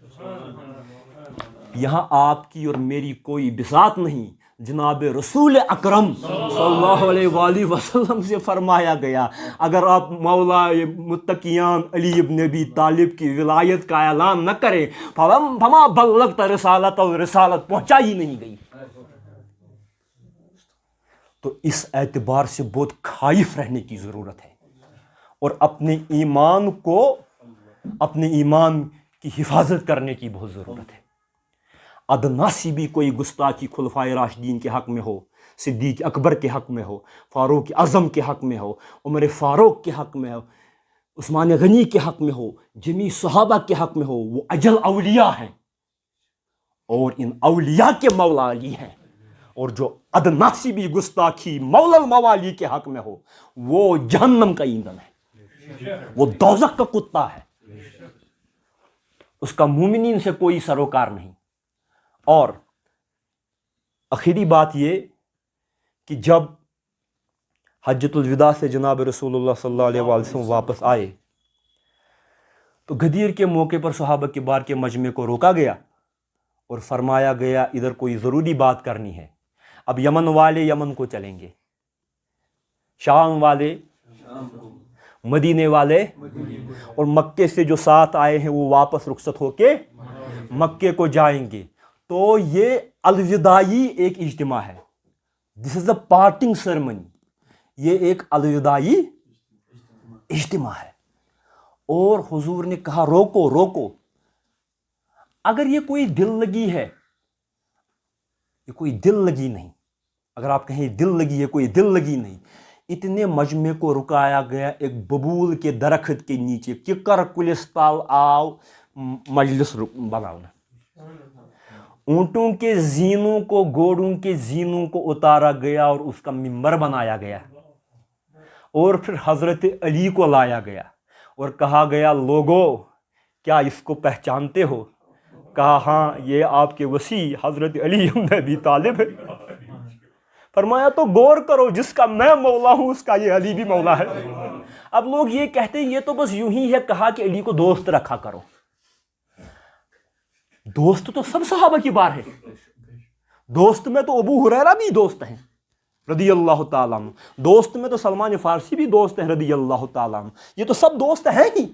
یہاں آپ کی اور میری کوئی بساط نہیں. جناب رسول اکرم صلی اللہ علیہ وآلہ وسلم سے فرمایا گیا اگر آپ مولا متقیان علی ابن ابی طالب کی ولایت کا اعلان نہ کریں فما بلغت رسالت، اور رسالت پہنچائی نہیں گئی. تو اس اعتبار سے بہت خائف رہنے کی ضرورت ہے اور اپنے ایمان کی حفاظت کرنے کی بہت ضرورت ہے. ادنا سی بھی کوئی گستاخی خلفائے راشدین کے حق میں ہو، صدیق اکبر کے حق میں ہو، فاروق اعظم کے حق میں ہو، عمر فاروق کے حق میں ہو، عثمان غنی کے حق میں ہو، جمی صحابہ کے حق میں ہو، وہ اجل اولیاء ہیں اور ان اولیاء کے مولا علی ہیں. اور جو ادنا سی بھی گستاخی مولا الموالی کے حق میں ہو وہ جہنم کا ایندھن ہے، وہ دوزخ کا کتا ہے، اس کا مومنین سے کوئی سروکار نہیں. اور آخری بات یہ کہ جب حجۃ الوداع سے جناب رسول اللہ صلی اللہ علیہ وسلم واپس آئے تو غدیر کے موقع پر صحابہ کبار کے مجمع کو روکا گیا اور فرمایا گیا ادھر کوئی ضروری بات کرنی ہے. اب یمن والے یمن کو چلیں گے، شام والے مدینے والے، اور مکے سے جو ساتھ آئے ہیں وہ واپس رخصت ہو کے مکے کو جائیں گے. تو یہ الوداعی ایک اجتماع ہے. دس از اے پارٹنگ سیرمنی. یہ ایک الوداعی اجتماع ہے. اور حضور نے کہا روکو. اگر یہ کوئی دل لگی ہے، یہ کوئی دل لگی نہیں. اگر آپ کہیں دل لگی ہے، کوئی دل لگی نہیں. اتنے مجمع کو رکایا گیا ایک ببول کے درخت کے نیچے. ککر کلستال آو مجلس بنانا. اونٹوں کے زینوں کو، گھوڑوں کے زینوں کو اتارا گیا اور اس کا ممبر بنایا گیا. اور پھر حضرت علی کو لایا گیا اور کہا گیا لوگو کیا اس کو پہچانتے ہو؟ کہا ہاں یہ آپ کے وسیع حضرت علی ابن ابی طالب ہے. فرمایا تو غور کرو، جس کا میں مولا ہوں اس کا یہ علی بھی مولا ہے. اب لوگ یہ کہتے ہیں یہ تو بس یوں ہی ہے کہا کہ علی کو دوست رکھا کرو. دوست تو سب صحابہ کی بار ہے. دوست میں تو ابو ہریرہ بھی دوست ہیں رضی اللہ تعالیٰ عنہ. دوست میں تو سلمان فارسی بھی دوست ہیں رضی اللہ تعالیٰ عنہ. یہ تو سب دوست ہیں ہی.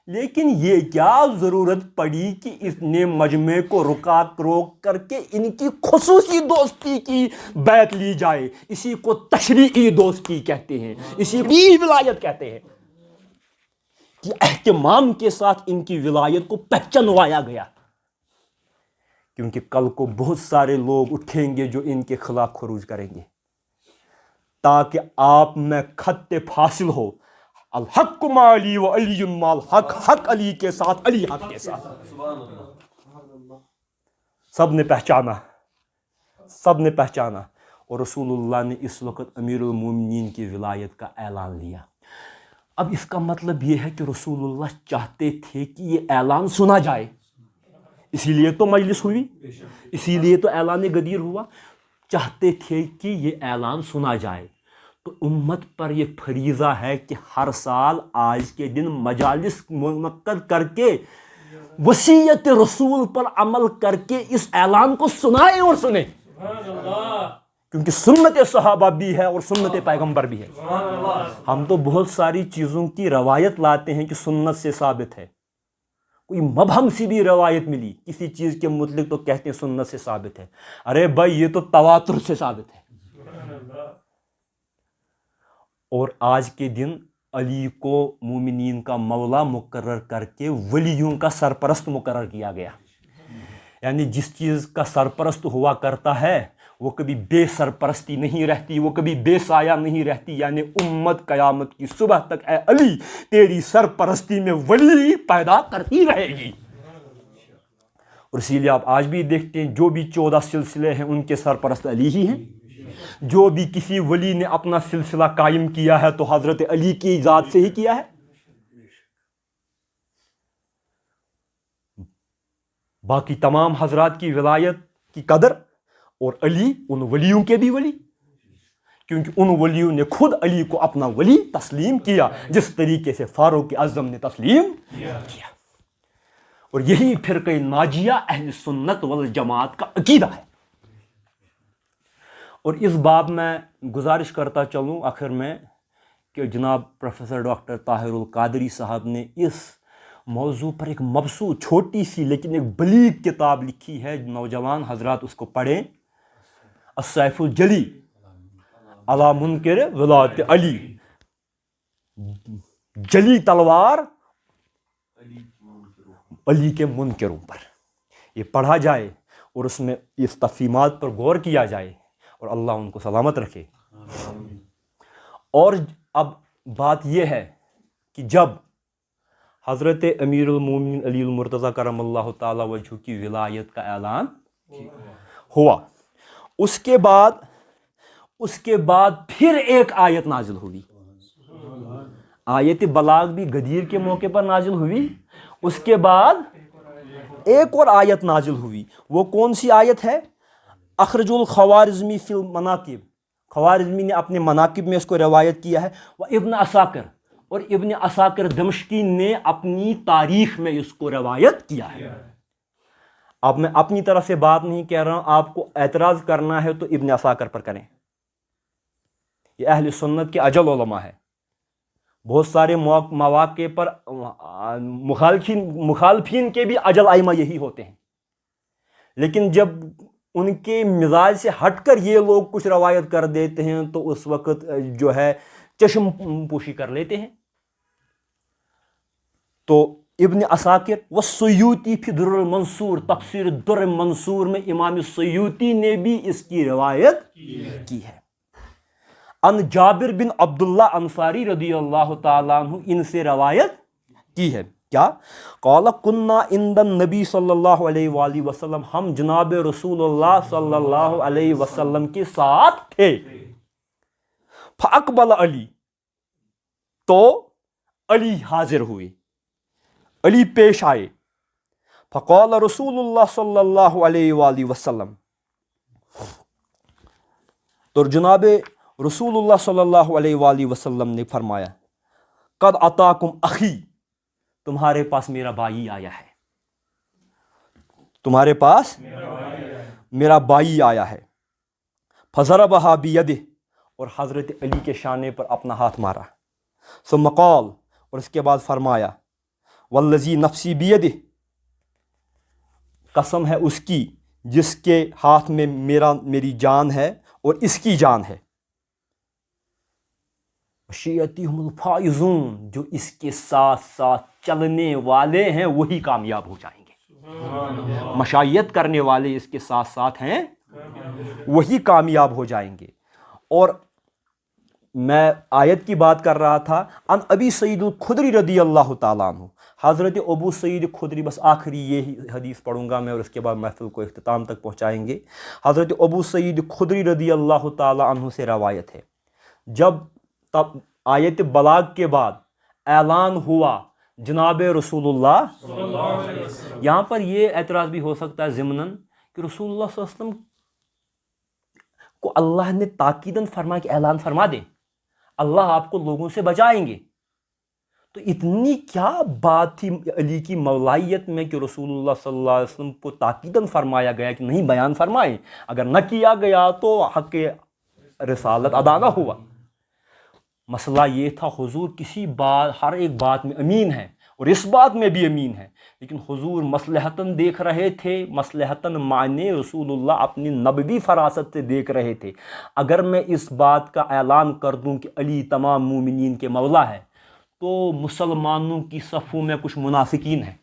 لیکن یہ کیا ضرورت پڑی کہ اس نے مجمع کو روک کر کے ان کی خصوصی دوستی کی بیعت لی جائے؟ اسی کو تشریعی دوستی کہتے ہیں، اسی کو ولایت کہتے ہیں کہ اہتمام کے ساتھ ان کی ولایت کو پہچانوایا گیا. کیونکہ کل کو بہت سارے لوگ اٹھیں گے جو ان کے خلاف خروج کریں گے، تاکہ آپ میں خط فاصل ہو. الحق مع علی و علی مع الحق. حق علی کے ساتھ، علی حق کے ساتھ. سب نے پہچانا اور رسول اللہ نے اس وقت امیر المومنین کی ولایت کا اعلان لیا. اب اس کا مطلب یہ ہے کہ رسول اللہ چاہتے تھے کہ یہ اعلان سنا جائے، اسی لیے تو مجلس ہوئی، اسی لیے تو اعلان غدیر ہوا، چاہتے تھے کہ یہ اعلان سنا جائے۔ تو امت پر یہ فریضہ ہے کہ ہر سال آج کے دن مجالس منعقد کر کے وصیت رسول پر عمل کر کے اس اعلان کو سنائیں اور سنیں، کیونکہ سنت صحابہ بھی ہے اور سنت پیغمبر بھی ہے۔ ہم تو بہت ساری چیزوں کی روایت لاتے ہیں کہ سنت سے ثابت ہے، کوئی مبہم سی بھی روایت ملی کسی چیز کے متعلق تو کہتے ہیں سنت سے ثابت ہے۔ ارے بھائی یہ تو تواتر سے ثابت ہے۔ اور آج کے دن علی کو مومنین کا مولا مقرر کر کے ولیوں کا سرپرست مقرر کیا گیا، یعنی جس چیز کا سرپرست ہوا کرتا ہے وہ کبھی بے سرپرستی نہیں رہتی، وہ کبھی بے سایہ نہیں رہتی، یعنی امت قیامت کی صبح تک اے علی تیری سرپرستی میں ولی پیدا کرتی رہے گی۔ اور اسی لیے آپ آج بھی دیکھتے ہیں جو بھی 14 سلسلے ہیں ان کے سرپرست علی ہی ہیں، جو بھی کسی ولی نے اپنا سلسلہ قائم کیا ہے تو حضرت علی کی ذات سے ہی کیا ہے۔ باقی تمام حضرات کی ولایت کی قدر، اور علی ان ولیوں کے بھی ولی، کیونکہ ان ولیوں نے خود علی کو اپنا ولی تسلیم کیا جس طریقے سے فاروق اعظم نے تسلیم کیا۔ اور یہی فرقہ ناجیہ اہل سنت والجماعت کا عقیدہ ہے۔ اور اس باب میں گزارش کرتا چلوں آخر میں کہ جناب پروفیسر ڈاکٹر طاہر القادری صاحب نے اس موضوع پر ایک مبسوط چھوٹی سی لیکن ایک بلیغ کتاب لکھی ہے، نوجوان حضرات اس کو پڑھیں، السیف الجلی علی منکر ولایت علی، جلی تلوار علی کے منکروں پر۔ یہ پڑھا جائے اور اس میں اس تفہیمات پر غور کیا جائے اور اللہ ان کو سلامت رکھے۔ اور اب بات یہ ہے کہ جب حضرت امیر المومنین علی المرتضیٰ کرم اللہ تعالی وجہ کی ولایت کا اعلان ہوا، اس کے بعد پھر ایک آیت نازل ہوئی، آیت بلاغ بھی غدیر کے موقع پر نازل ہوئی، اس کے بعد ایک اور آیت نازل ہوئی۔ وہ کون سی آیت ہے؟ اخرج الخوارزمی فی المناقب، خوارزمی نے اپنے مناقب میں اس کو روایت کیا ہے، وہ ابن عساکر، اور ابن عساکر دمشقی نے اپنی تاریخ میں اس کو روایت کیا ہے۔ اب میں اپنی طرف سے بات نہیں کہہ رہا ہوں، آپ کو اعتراض کرنا ہے تو ابن عساکر پر کریں، یہ اہل سنت کے اجل علماء ہے۔ بہت سارے مواقع پر مخالفین کے بھی اجل ائمہ یہی ہوتے ہیں، لیکن جب ان کے مزاج سے ہٹ کر یہ لوگ کچھ روایت کر دیتے ہیں تو اس وقت جو ہے چشم پوشی کر لیتے ہیں۔ تو ابن عساکر والسیوطی فی در المنصور، تفسیر در منصور میں امام سیوطی نے بھی اس کی روایت کی ہے۔ ان جابر بن عبداللہ انصاری رضی اللہ تعالیٰ عنہ ان سے روایت کی ہے، کیا قال کنا عند النبی صلی اللہ علیہ وآلہ وسلم، ہم جناب رسول اللہ صلی اللہ علیہ وسلم کے ساتھ تھے، فاقبل علی، تو علی حاضر ہوئے، علی پیش آئے، فقال رسول اللہ صلی اللہ علیہ وآلہ وسلم، تو جناب رسول اللہ صلی اللہ علیہ وآلہ وسلم نے فرمایا، قد اتاکم اخی، تمہارے پاس میرا بھائی آیا ہے، تمہارے پاس میرا بھائی آیا ہے، فضربها بیدہ، اور حضرت علی کے شانے پر اپنا ہاتھ مارا، ثم قال، اور اس کے بعد فرمایا، والذی نفسی بیدہ، قسم ہے اس کی جس کے ہاتھ میں میری جان ہے اور اس کی جان ہے، شیعتہم الفائزون، جو اس کے ساتھ ساتھ چلنے والے ہیں وہی کامیاب ہو جائیں گے، مشائیت کرنے والے اس کے ساتھ ساتھ ہیں وہی کامیاب ہو جائیں گے۔ اور میں آیت کی بات کر رہا تھا، ان ابی سعید الخدری رضی اللہ تعالیٰ عنہ، حضرت ابو سعید خدری، بس آخری یہی حدیث پڑھوں گا میں اور اس کے بعد محفل کو اختتام تک پہنچائیں گے۔ حضرت ابو سعید خدری رضی اللہ تعالیٰ عنہ سے روایت ہے، جب آیت بلاغ کے بعد اعلان ہوا جناب رسول اللہ. یہاں پر یہ اعتراض بھی ہو سکتا ہے ضمناً کہ رسول اللہ صلی اللہ علیہ وسلم کو اللہ نے تاکیداً فرمایا کہ اعلان فرما دیں، اللہ آپ کو لوگوں سے بچائیں گے. تو اتنی کیا بات تھی علی کی مولائیت میں کہ رسول اللہ صلی اللہ علیہ وسلم کو تاکیداً فرمایا گیا کہ نہیں بیان فرمائیں، اگر نہ کیا گیا تو حق رسالت ادا نہ ہوا. مسئلہ یہ تھا حضور کسی بات ہر ایک بات میں امین ہے اور اس بات میں بھی امین ہے، لیکن حضور مصلحتاً دیکھ رہے تھے، مصلحتاً معنی رسول اللہ اپنی نبوی فراست سے دیکھ رہے تھے. اگر میں اس بات کا اعلان کر دوں کہ علی تمام مومنین کے مولا ہے تو مسلمانوں کی صفوں میں کچھ منافقین ہیں.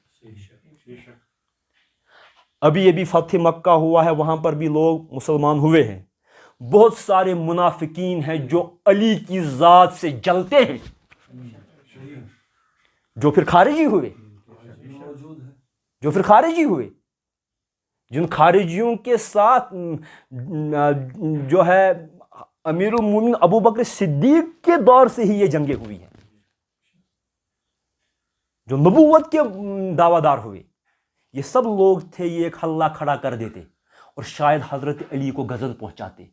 ابھی فتح مکہ ہوا ہے، وہاں پر بھی لوگ مسلمان ہوئے ہیں. بہت سارے منافقین ہیں جو علی کی ذات سے جلتے ہیں، جو پھر خارجی ہوئے، جن خارجیوں کے ساتھ جو ہے امیر المومنین ابو بکر صدیق کے دور سے ہی یہ جنگیں ہوئی ہیں، جو نبوت کے دعویٰ دار ہوئے. یہ سب لوگ تھے، یہ ایک حلہ کھڑا کر دیتے اور شاید حضرت علی کو غزل پہنچاتے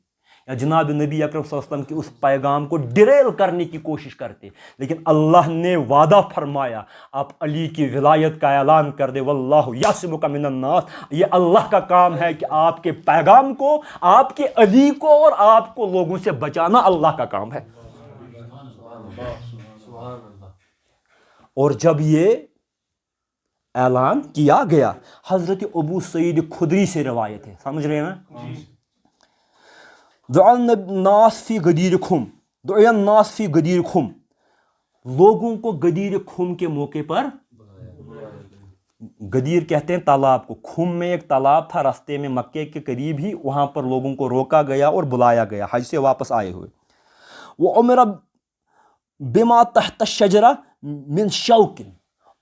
یا جناب نبی اکرم صلی اللہ علیہ وسلم کے اس پیغام کو ڈیریل کرنے کی کوشش کرتے. لیکن اللہ نے وعدہ فرمایا آپ علی کی ولایت کا اعلان کر دے، واللہ یعصمک من الناس. یہ اللہ کا کام ہے کہ آپ کے پیغام کو، آپ کے علی کو اور آپ کو لوگوں سے بچانا اللہ کا کام ہے. اور جب یہ اعلان کیا گیا، حضرت ابو سعید خدری سے روایت ہے، سمجھ رہے ہیں نا؟ دعا الناس فی غدیر خم، دعا الناس فی غدیر خم، لوگوں کو غدیر خم کے موقع پر، غدیر کہتے ہیں تالاب کو، خم میں ایک تالاب تھا راستے میں مکے کے قریب ہی، وہاں پر لوگوں کو روکا گیا اور بلایا گیا حج سے واپس آئے ہوئے. وہ عمر بما تحت الشجرہ من شوک،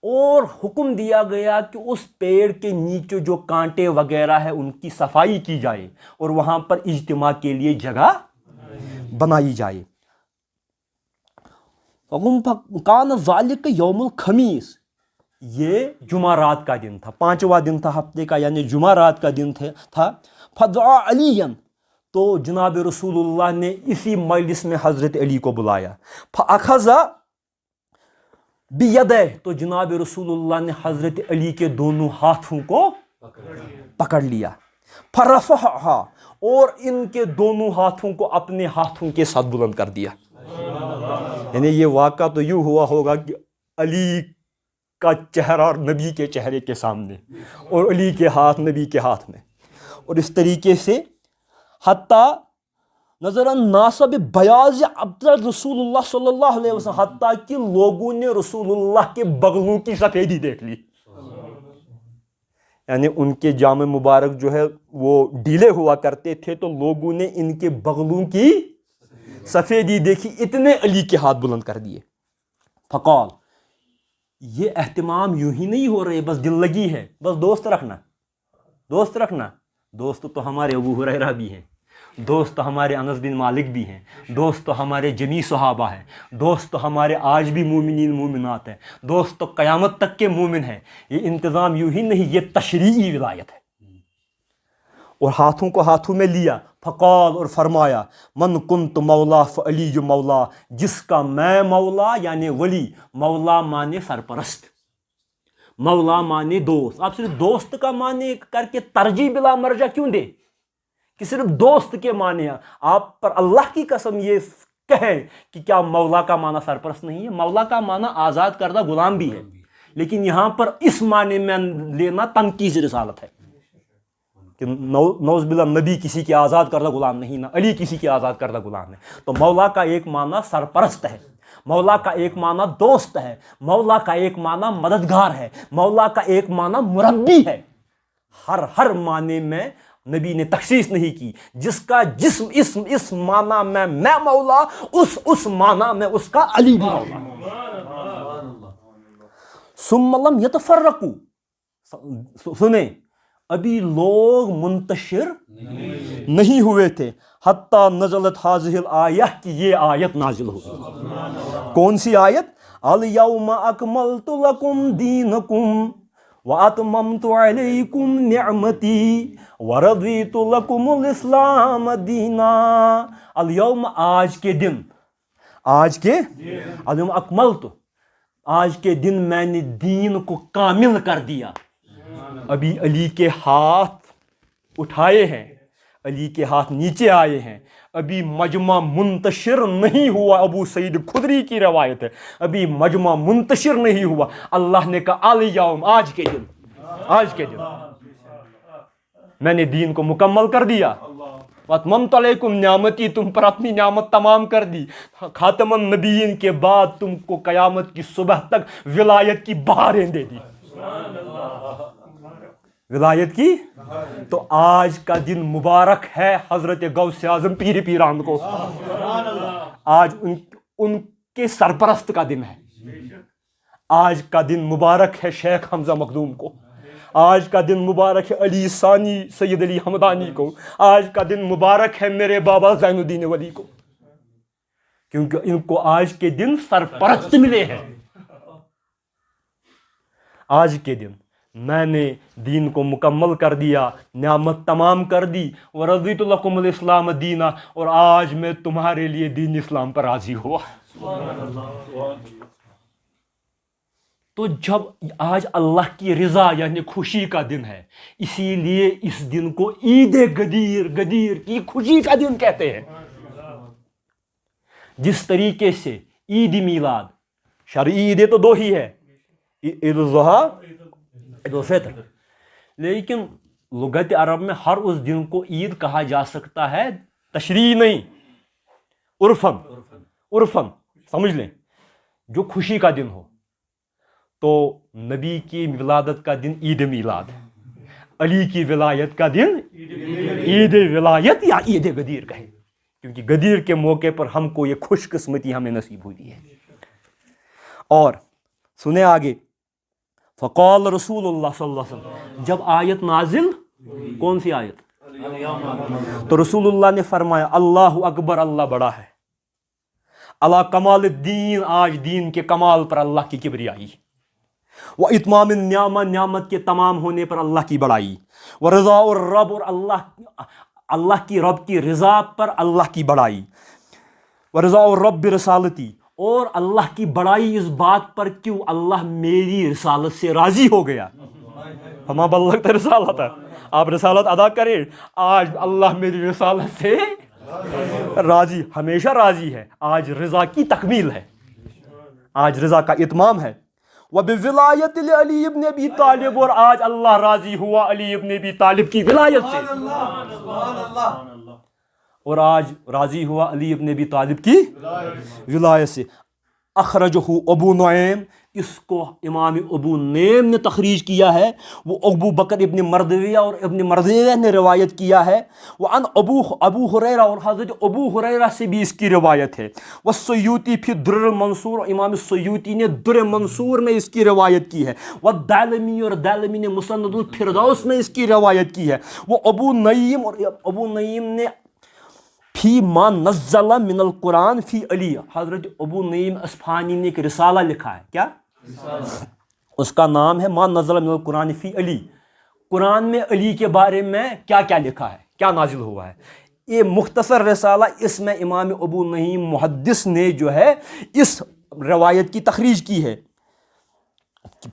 اور حکم دیا گیا کہ اس پیڑ کے نیچے جو کانٹے وغیرہ ہے ان کی صفائی کی جائے اور وہاں پر اجتماع کے لیے جگہ بنائی جائے. کان ذالک یوم الخمیس، یہ جمعرات کا دن تھا، 5واں دن تھا ہفتے کا، یعنی جمعرات کا دن تھا. فدعا علی، تو جناب رسول اللہ نے اسی مجلس میں حضرت علی کو بلایا. فاخذ بیدہ، تو جناب رسول اللہ نے حضرت علی کے دونوں ہاتھوں کو پکڑ لیا. فرفعہا، اور ان کے دونوں ہاتھوں کو اپنے ہاتھوں کے ساتھ بلند کر دیا. یعنی یہ واقعہ تو یوں ہوا ہوگا کہ علی کا چہرہ اور نبی کے چہرے کے سامنے اور علی کے ہاتھ نبی کے ہاتھ میں، اور اس طریقے سے حتیٰ نظر الناس بیاض ابطر رسول اللہ صلی اللہ علیہ وسلم، حتیٰ کہ لوگوں نے رسول اللہ کے بغلوں کی سفیدی دیکھ لی. یعنی ان کے جامع مبارک جو ہے وہ ڈھیلے ہوا کرتے تھے، تو لوگوں نے ان کے بغلوں کی سفیدی دیکھی، اتنے علی کے ہاتھ بلند کر دیے. فقال، یہ اہتمام یوں ہی نہیں ہو رہے بس دل لگی ہے، بس دوست رکھنا، دوست تو ہمارے ابو ہریرہ بھی ہیں، دوست تو ہمارے انس بن مالک بھی ہیں، دوست تو ہمارے جمی صحابہ ہیں، دوست تو ہمارے آج بھی مومنین مومنات ہیں، دوست تو قیامت تک کے مومن ہیں. یہ انتظام یوں ہی نہیں، یہ تشریعی ولایت ہے. اور ہاتھوں کو ہاتھوں میں لیا. فقال، اور فرمایا، من کنت مولا فعلی مولا، جس کا میں مولا یعنی ولی، مولا مانے سرپرست، مولا مانے دوست. آپ صرف دوست کا معنی کر کے ترجیح بلا مرجع کیوں دے کہ صرف دوست کے معنی ہیں؟ آپ پر اللہ کی قسم یہ کہیں کہ کیا مولا کا معنی سرپرست نہیں ہے؟ مولا کا معنی آزاد کردہ غلام بھی ہے، لیکن یہاں پر اس معنی میں لینا تنقیص رسالت ہے کہ نوز باللہ نبی کسی کے آزاد کردہ غلام نہیں، نہ علی کسی کے آزاد کردہ غلام ہے. تو مولا کا ایک معنی سرپرست ہے، مولا کا ایک معنی دوست ہے، مولا کا ایک معنی مددگار ہے، مولا کا ایک معنی مربی ہے. ہر معنی میں نبی نے تخصیص نہیں کی. جس کا جسم اسم اس معنی میں مولا، اس معنی میں اس کا علی بھی مولا. ثم لم يتفرقوا، سنیں، ابھی لوگ منتشر نہیں ہوئے تھے، حتیٰ نزلت حاضح الآیہ کہ یہ آیت نازل ہوئی۔ کون سی آیت؟ الیوم اکملت لکم دینکم واتممت علیکم نعمتی ورضیت لکم الاسلام دینا۔ الیوم آج کے دن، آج کے الیوم اکملت، آج کے دن میں نے دین کو کامل کر دیا۔ ابھی علی کے ہاتھ اٹھائے ہیں، علی کے ہاتھ نیچے آئے ہیں، ابھی مجمع منتشر نہیں ہوا۔ ابو سعید خدری کی روایت ہے، ابھی مجمع منتشر نہیں ہوا، اللہ نے کہا الیوم، آج کے دن، آج کے دن میں نے دین کو مکمل کر دیا۔ واتممت علیکم نعمتی، تم پر اپنی نعمت تمام کر دی۔ خاتم النبیین کے بعد تم کو قیامت کی صبح تک ولایت کی بہاریں دے دی، ولایت کی۔ تو آج کا دن مبارک ہے حضرت غوث اعظم پیر پیران کو، آج ان کے سرپرست کا دن ہے۔ آج کا دن مبارک ہے شیخ حمزہ مخدوم کو، آج کا دن مبارک ہے علی ثانی سید علی حمدانی کو، آج کا دن مبارک ہے میرے بابا زین الدین ولی کو، کیونکہ ان کو آج کے دن سرپرست ملے ہیں۔ آج کے دن میں نے دین کو مکمل کر دیا، نعمت تمام کر دی، ورضیت لکم الاسلام دینا، اور آج میں تمہارے لیے دین اسلام پر راضی ہوا۔ تو جب آج اللہ کی رضا یعنی خوشی کا دن ہے، اسی لیے اس دن کو عید غدیر، غدیر کی خوشی کا دن کہتے ہیں۔ جس طریقے سے عید میلاد، شرعی عیدیں تو دو ہی ہے، عید الاضحیٰ، عید الفطر، لیکن لغت عرب میں ہر اس دن کو عید کہا جا سکتا ہے، تشریح نہیں، عرفاً سمجھ لیں، جو خوشی کا دن ہو۔ تو نبی کی ولادت کا دن عید میلاد، علی کی ولایت کا دن عید ولایت یا عید غدیر کہیں، کیونکہ غدیر کے موقع پر ہم کو یہ خوش قسمتی ہمیں نصیب ہوئی ہے۔ اور سنیں آگے، فقال رسول اللہ صلی اللہ علیہ وسلم، جب آیت نازل، کون سی آیت؟ تو رسول اللہ نے فرمایا اللہ اکبر، اللہ بڑا ہے، اللہ کمال الدین، آج دین کے کمال پر اللہ کی کبریائی، وہ اتمام النعمہ، نعمت کے تمام ہونے پر اللہ کی بڑائی، وہ رضا الرب، اور اللہ کی رب کی رضا پر اللہ کی بڑائی، وہ رضا الرب برسالتی، اور اللہ کی بڑائی اس بات پر کیوں اللہ میری رسالت سے راضی ہو گیا۔ فما بلغت رسالت، آپ رسالت ادا کریں، آج اللہ میری رسالت سے راضی، ہمیشہ راضی ہے، آج رضا کی تکمیل ہے، آج رضا کا اتمام ہے۔ وبولایت علی ابن ابی طالب، اور آج اللہ راضی ہوا علی ابن ابی طالب کی ولایت سے، اور آج راضی ہوا علی ابن ابی طالب کی ولایت سے۔ اخرجہ ابو نعیم، اس کو امام ابو نعیم نے تخریج کیا ہے، وہ ابو بکر ابن مردویہ اور ابن مردویہ نے روایت کیا ہے، وہ ان ابو ہریرہ، اور حضرت ابو ہریرہ سے بھی اس کی روایت ہے، وہ سیوطی فی در المنصور، اور امام سیوطی نے در منصور میں اس کی روایت کی ہے، وہ دالمی، اور دالمی نے مسند الفردوس میں اس کی روایت کی ہے، وہ ابو نعیم، اور ابو نعیم نے فی ما نزل من القرآن فی علی، حضرت ابو نعیم اصفہانی نے ایک رسالہ لکھا ہے، کیا اس کا نام ہے ما نزل من القرآن فی علی، قرآن میں علی کے بارے میں کیا کیا لکھا ہے، کیا نازل ہوا ہے۔ یہ مختصر رسالہ، اس میں امام ابو نعیم محدث نے جو ہے اس روایت کی تخریج کی ہے،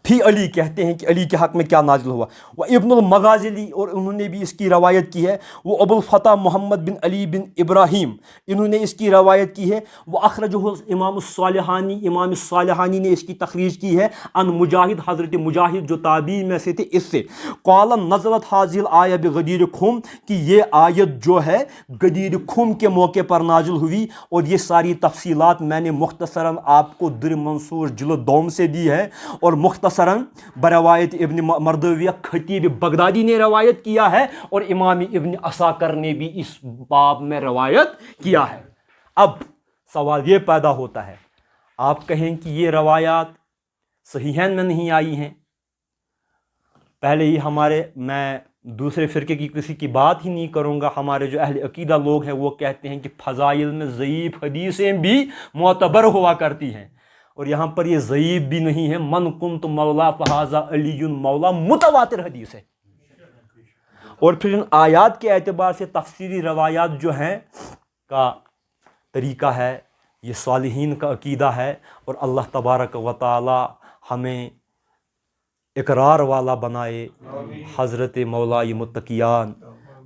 فی علی کہتے ہیں کہ علی کے حق میں کیا نازل ہوا۔ وہ ابن المغازلی، اور انہوں نے بھی اس کی روایت کی ہے، وہ ابو الفتح محمد بن علی بن ابراہیم، انہوں نے اس کی روایت کی ہے، وہ اخرجہ امام الصالحانی، امام الصالحانی نے اس کی تخریج کی ہے، ان مجاہد، حضرت مجاہد جو تابعی میں سے تھے، اس سے قال نزلت حاضل آیہ بغدیر خم، کہ یہ آیت جو ہے غدیر خم کے موقع پر نازل ہوئی، اور یہ ساری تفصیلات میں نے مختصراً آپ کو در منصور جلد دوم سے دی ہے، اور مختصراً بروایت ابن مردویہ خطیب بغدادی نے روایت کیا ہے، اور امام ابن عساکر نے بھی اس باب میں روایت کیا ہے۔ اب سوال یہ پیدا ہوتا ہے، آپ کہیں کہ یہ روایات صحیحین میں نہیں آئی ہیں، پہلے ہی میں دوسرے فرقے کی کسی کی بات ہی نہیں کروں گا. ہمارے جو اہل عقیدہ لوگ ہیں وہ کہتے ہیں کہ فضائل میں ضعیف حدیثیں بھی معتبر ہوا کرتی ہیں, اور یہاں پر یہ ضعیف بھی نہیں ہے. من کنت مولا فہذا علی مولا متواتر حدیث ہے. اور پھر ان آیات کے اعتبار سے تفسیری روایات جو ہیں کا طریقہ ہے, یہ صالحین کا عقیدہ ہے, اور اللہ تبارک و تعالی ہمیں اقرار والا بنائے. حضرت مولائے متقیان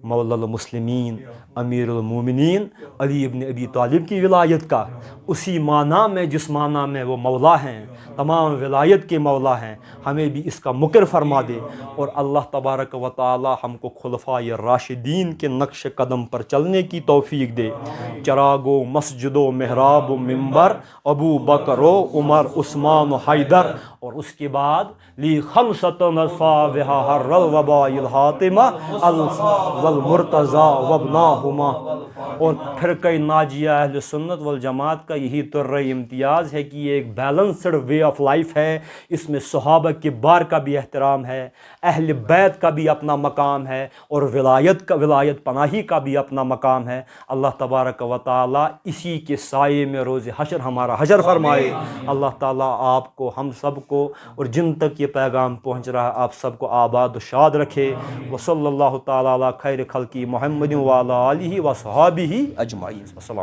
مولا المسلمین امیر المومنین علی ابن ابی طالب کی ولایت کا اسی معنی میں جس معنی میں وہ مولا ہیں, تمام ولایت کے مولا ہیں, ہمیں بھی اس کا مقر فرما دے. اور اللہ تبارک و تعالی ہم کو خلفائے راشدین کے نقش قدم پر چلنے کی توفیق دے. چراغ و مسجد و محراب و منبر ابو بکر و عمر عثمان و حیدر, اور اس کے بعد لی خمسۃ نصفاوہا حر الوباء الحاتمہ والمرتضی وابناہما. اور فرقہ ناجیہ اہل سنت والجماعت کا یہی طرح امتیاز ہے کہ یہ ایک بیلنسڈ وے آف لائف ہے. اس میں صحابہ کے بار کا بھی احترام ہے, اہل بیت کا بھی اپنا مقام ہے, اور ولایت پناہی کا بھی اپنا مقام ہے. اللہ تبارک و تعالی اسی کے سائے میں روز حشر ہمارا حشر فرمائے. اللہ تعالی آپ کو, ہم سب کو, اور جن تک یہ پیغام پہنچ رہا ہے آپ سب کو آباد و شاد رکھے. وصلی اللہ تعالی علی خیر خلقی محمد وعلی آلہ وصحابہ اجمعین. السلام.